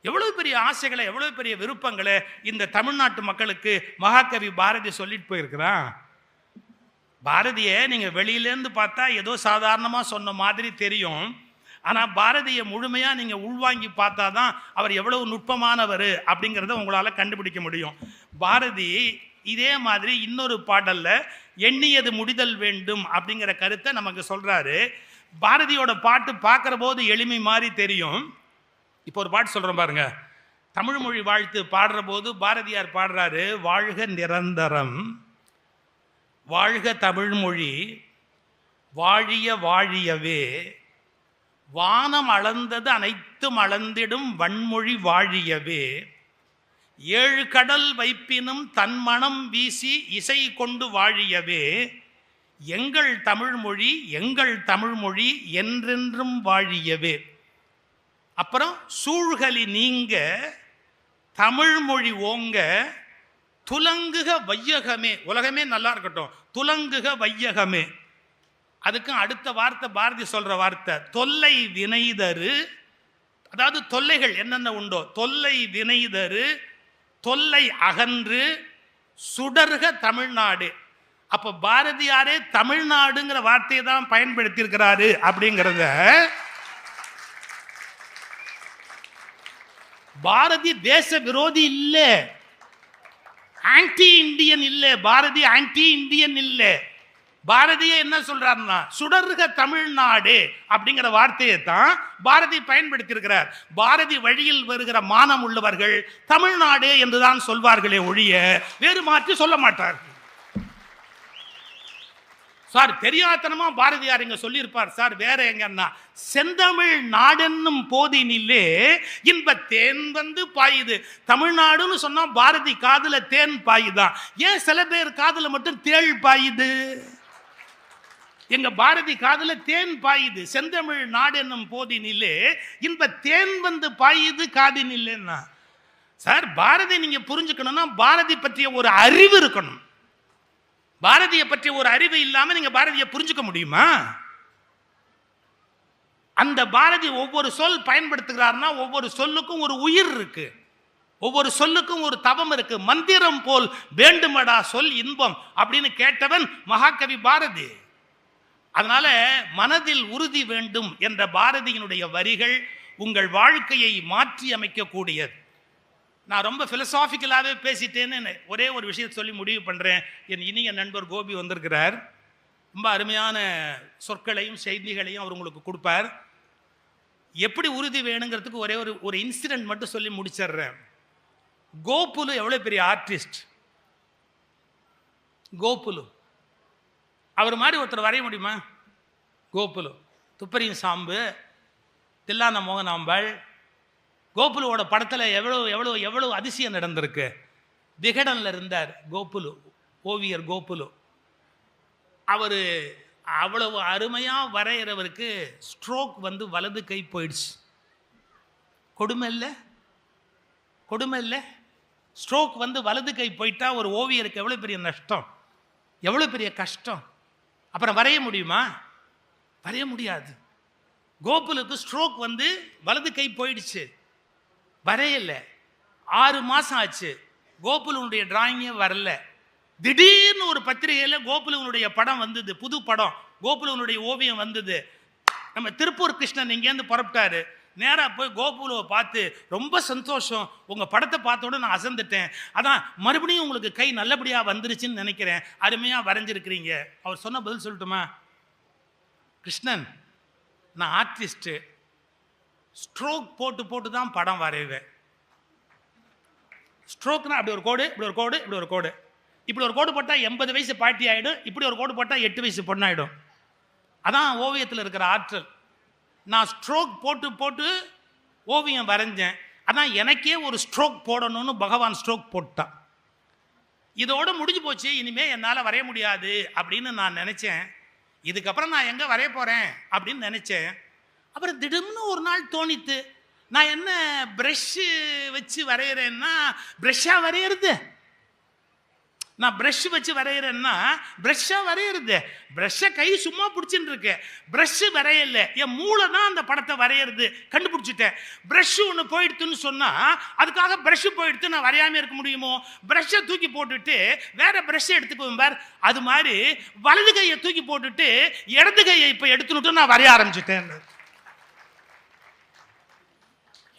[SPEAKER 1] எவ்வளவு பெரிய ஆசைகளை, எவ்வளவு பெரிய விருப்பங்களை இந்த தமிழ்நாட்டு மக்களுக்கு மகாகவி பாரதி சொல்லிட்டு போயிருக்கிறான். பாரதியை நீங்க வெளியிலேருந்து பார்த்தா ஏதோ சாதாரணமா சொன்ன மாதிரி தெரியும். ஆனா பாரதியை முழுமையா நீங்க உள்வாங்கி பார்த்தாதான் அவர் எவ்வளவு நுட்பமானவர் அப்படிங்கிறத உங்களால கண்டுபிடிக்க முடியும். பாரதி இதே மாதிரி இன்னொரு பாடல்ல எண்ணியது முடிதல் வேண்டும் அப்படிங்கிற கருத்தை நமக்கு சொல்றாரு. பாரதியோட பாட்டு பார்க்கிற போது எளிமை மாதிரி தெரியும். இப்போ ஒரு பாட்டு சொல்றேன் பாருங்க. தமிழ் மொழி வாழ்த்து பாடுற போது பாரதியார் பாடுறாரு, வாழ்க நிரந்தரம், வாழ்க தமிழ்மொழி, வாழிய வாழியவே, வானம் அளந்தது அனைத்தும் அளந்திடும் வன்மொழி வாழியவே, ஏழு கடல் வைப்பினும் தன்மணம் வீசி இசை கொண்டு வாழியவே, எங்கள் தமிழ்மொழி எங்கள் தமிழ்மொழி என்றென்றும் வாழியவே. அப்புறம் சூழ்கலி நீங்க தமிழ்மொழி ஓங்க, துலங்குக வையகமே, உலகமே நல்லா இருக்கட்டும், துலங்குக வையகமே. அதுக்கும் அடுத்த வார்த்தை பாரதி சொல்ற வார்த்தை தொல்லை வினைதரு. அதாவது தொல்லைகள் என்னென்ன உண்டோ தொல்லை வினைதரு, தொல்லை அகன்று சுடர்க தமிழ்நாடு. அப்ப பாரதியாரே தமிழ்நாடுங்கிற வார்த்தையை தான் பயன்படுத்தி இருக்கிறாரு அப்படிங்கிறத பாரதி தேச விரோதி இல்லை, ஆன்டி இந்தியன் இல்லை. பாரதி ஆன்டி இந்தியன் இல்லை. பாரதியே என்ன சொல்றாருன்னா சுடர்க தமிழ்நாடு அப்படிங்கிற வார்த்தையை தான் பாரதி பயன்படுத்தி இருக்கிறார். பாரதி வழியில் வருகிற மானம் உள்ளவர்கள் தமிழ்நாடு என்றுதான் சொல்வார்களே ஒழிய வேறு மாற்றி சொல்ல மாட்டார்கள். சார் தெரியாதனமா பாரதியார் இங்க சொல்லியிருப்பார் சார். வேற எங்கன்னா செந்தமிழ் நாடென்னும் போதினிலே இன்ப தேன் வந்து பாயுது. தமிழ்நாடுன்னு சொன்னா பாரதி காதுல தேன் பாயுதான். ஏன் சில பேர் காதுல மட்டும் தேள் பாயுது? எங்க பாரதி காதுல தேன் பாயுது. செந்தமிழ் நாடென்னும் போதினிலே இன்ப தேன் வந்து பாயுது காதினில்லைன்னா. சார் பாரதி நீங்க புரிஞ்சுக்கணும்னா பாரதி பற்றிய ஒரு அறிவு இருக்கணும். பாரதியை பற்றி ஒரு அறிவு இல்லாம நீங்க பாரதியை புரிஞ்சுக்க முடியுமா? அந்த பாரதி ஒவ்வொரு சொல் பயன்படுத்துகிறார்னா ஒவ்வொரு சொல்லுக்கும் ஒரு உயிர் இருக்கு, ஒவ்வொரு சொல்லுக்கும் ஒரு தவம் இருக்கு. மந்திரம் போல் வேண்டுமடா சொல் இன்பம் அப்படின்னு கேட்டவன் மகாகவி பாரதி. அதனால மனதில் உறுதி வேண்டும் என்ற பாரதியினுடைய வரிகள் உங்கள் வாழ்க்கையை மாற்றி அமைக்கக்கூடியது. நான் ரொம்ப ஃபிலசாபிக்கலாகவே பேசிட்டேன்னு ஒரே ஒரு விஷயத்தை சொல்லி முடிவு பண்ணுறேன். என் இனிய நண்பர் கோபி வந்திருக்கிறார். ரொம்ப அருமையான சொற்களையும் செய்திகளையும் அவர் உங்களுக்கு கொடுப்பார். எப்படி உறுதி வேணுங்கிறதுக்கு ஒரே ஒரு இன்சிடென்ட் மட்டும் சொல்லி முடிச்சிடுறேன். கோகுலு எவ்வளோ பெரிய ஆர்டிஸ்ட். கோகுலு அவர் மாதிரி ஒருத்தர் வரைய முடியுமா? கோகுலு, துப்பறியும் சாம்பு, தில்லான மோகனாம்பாள், கோகுலுவோட படத்தில் எவ்வளோ எவ்வளோ எவ்வளோ அதிசயம் நடந்திருக்கு. விகடனில் இருந்தார் கோகுலு, ஓவியர் கோகுலு. அவர் அவ்வளவு அருமையாக வரைகிறவருக்கு ஸ்ட்ரோக் வந்து வலது கை போயிடுச்சு. கொடுமை இல்லை? கொடுமை இல்லை? ஸ்ட்ரோக் வந்து வலது கை போயிட்டா ஒரு ஓவியருக்கு எவ்வளோ பெரிய நஷ்டம், எவ்வளோ பெரிய கஷ்டம். அப்புறம் வரைய முடியுமா? வரைய முடியாது. கோகுலுக்கு ஸ்ட்ரோக் வந்து வலது கை போயிடுச்சு, வரையல. 6 மாதம் ஆச்சு, கோகுலுடைய டிராயிங்கே வரல. திடீர்னு ஒரு பத்திரிகையில் கோகுலுடைய படம் வந்தது, புது படம், கோகுலுடைய ஓவியம் வந்தது. நம்ம திருப்பூர் கிருஷ்ணன் இங்கேருந்து புறப்பட்டாரு. நேராக போய் கோகுலுவை பார்த்து, ரொம்ப சந்தோஷம், உங்கள் படத்தை பார்த்தோட நான் அசந்துட்டேன், அதான் மறுபடியும் உங்களுக்கு கை நல்லபடியாக வந்துருச்சுன்னு நினைக்கிறேன், அருமையாக வரைஞ்சிருக்கிறீங்க. அவர் சொன்ன பதில் சொல்லட்டுமா? கிருஷ்ணன், நான் ஆர்டிஸ்ட்டு, ஸ்ட்ரோக் போட்டு போட்டு தான் படம் வரைவேன். ஸ்ட்ரோக்னா அப்படி ஒரு கோடு, இப்படி ஒரு கோடு, இப்படி ஒரு கோடு, இப்படி ஒரு கோடு போட்டால் 80 வயசு பாட்டி ஆகிடும், இப்படி ஒரு கோடு போட்டால் 8 வயசு பொண்ணாயிடும். அதான் ஓவியத்தில் இருக்கிற ஆற்றல். நான் ஸ்ட்ரோக் போட்டு போட்டு ஓவியம் வரைஞ்சேன், அதான் எனக்கே ஒரு ஸ்ட்ரோக் போடணும்னு பகவான் ஸ்ட்ரோக் போட்டான். இதோடு முடிஞ்சு போச்சு, இனிமேல் என்னால் வரைய முடியாது அப்படின்னு நான் நினச்சேன். இதுக்கப்புறம் நான் எங்கே வரைய போகிறேன் அப்படின்னு நினச்சேன். அப்புறம் திடீர்னு ஒரு நாள் தோணித்து, நான் என்ன ப்ரெஷ்ஷு வச்சு வரைகிறேன்னா ப்ரெஷ்ஷாக வரைகிறது, நான் ப்ரெஷ் வச்சு வரைகிறேன்னா ப்ரெஷ்ஷாக வரைகிறது. ப்ரெஷ்ஷை கை சும்மா பிடிச்சின்னு இருக்கேன், ப்ரெஷ்ஷு வரையல. என் மூளை தான் அந்த படத்தை வரைகிறது கண்டுபிடிச்சிட்டேன். ப்ரெஷ்ஷு ஒன்று போயிடுத்துன்னு சொன்னால் அதுக்காக ப்ரெஷ்ஷு போயிடுத்து நான் வரையாமல் இருக்க முடியுமோ? ப்ரெஷ்ஷை தூக்கி போட்டுட்டு வேற ப்ரெஷ்ஷை எடுத்துக்குவேன் பார். அது மாதிரி வலது கையை தூக்கி போட்டுட்டு இடது கையை இப்போ எடுத்துனுட்டு நான் வரைய ஆரம்பிச்சிட்டேன்.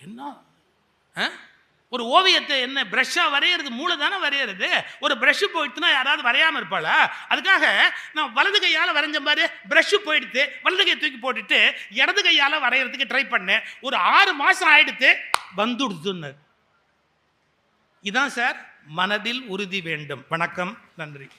[SPEAKER 1] என்ன ஒரு ஓவியத்தை என்ன ப்ரெஷ்ஷாக வரைகிறது? மூளை தானே வரைகிறது. ஒரு ப்ரெஷ்ஷு போயிடுத்துனா யாராவது வரையாமல் இருப்பாளா? அதுக்காக நான் வலது கையால் வரைஞ்ச மாதிரி ப்ரெஷ்ஷு போயிடுத்து, வலது கையை தூக்கி போட்டுட்டு இடது கையால் வரைகிறதுக்கு ட்ரை பண்ணேன். ஒரு 6 மாதம் ஆயிடுத்து, வந்துடுதுன்னு. இதான் சார் மனதில் உறுதி வேண்டும். வணக்கம், நன்றி.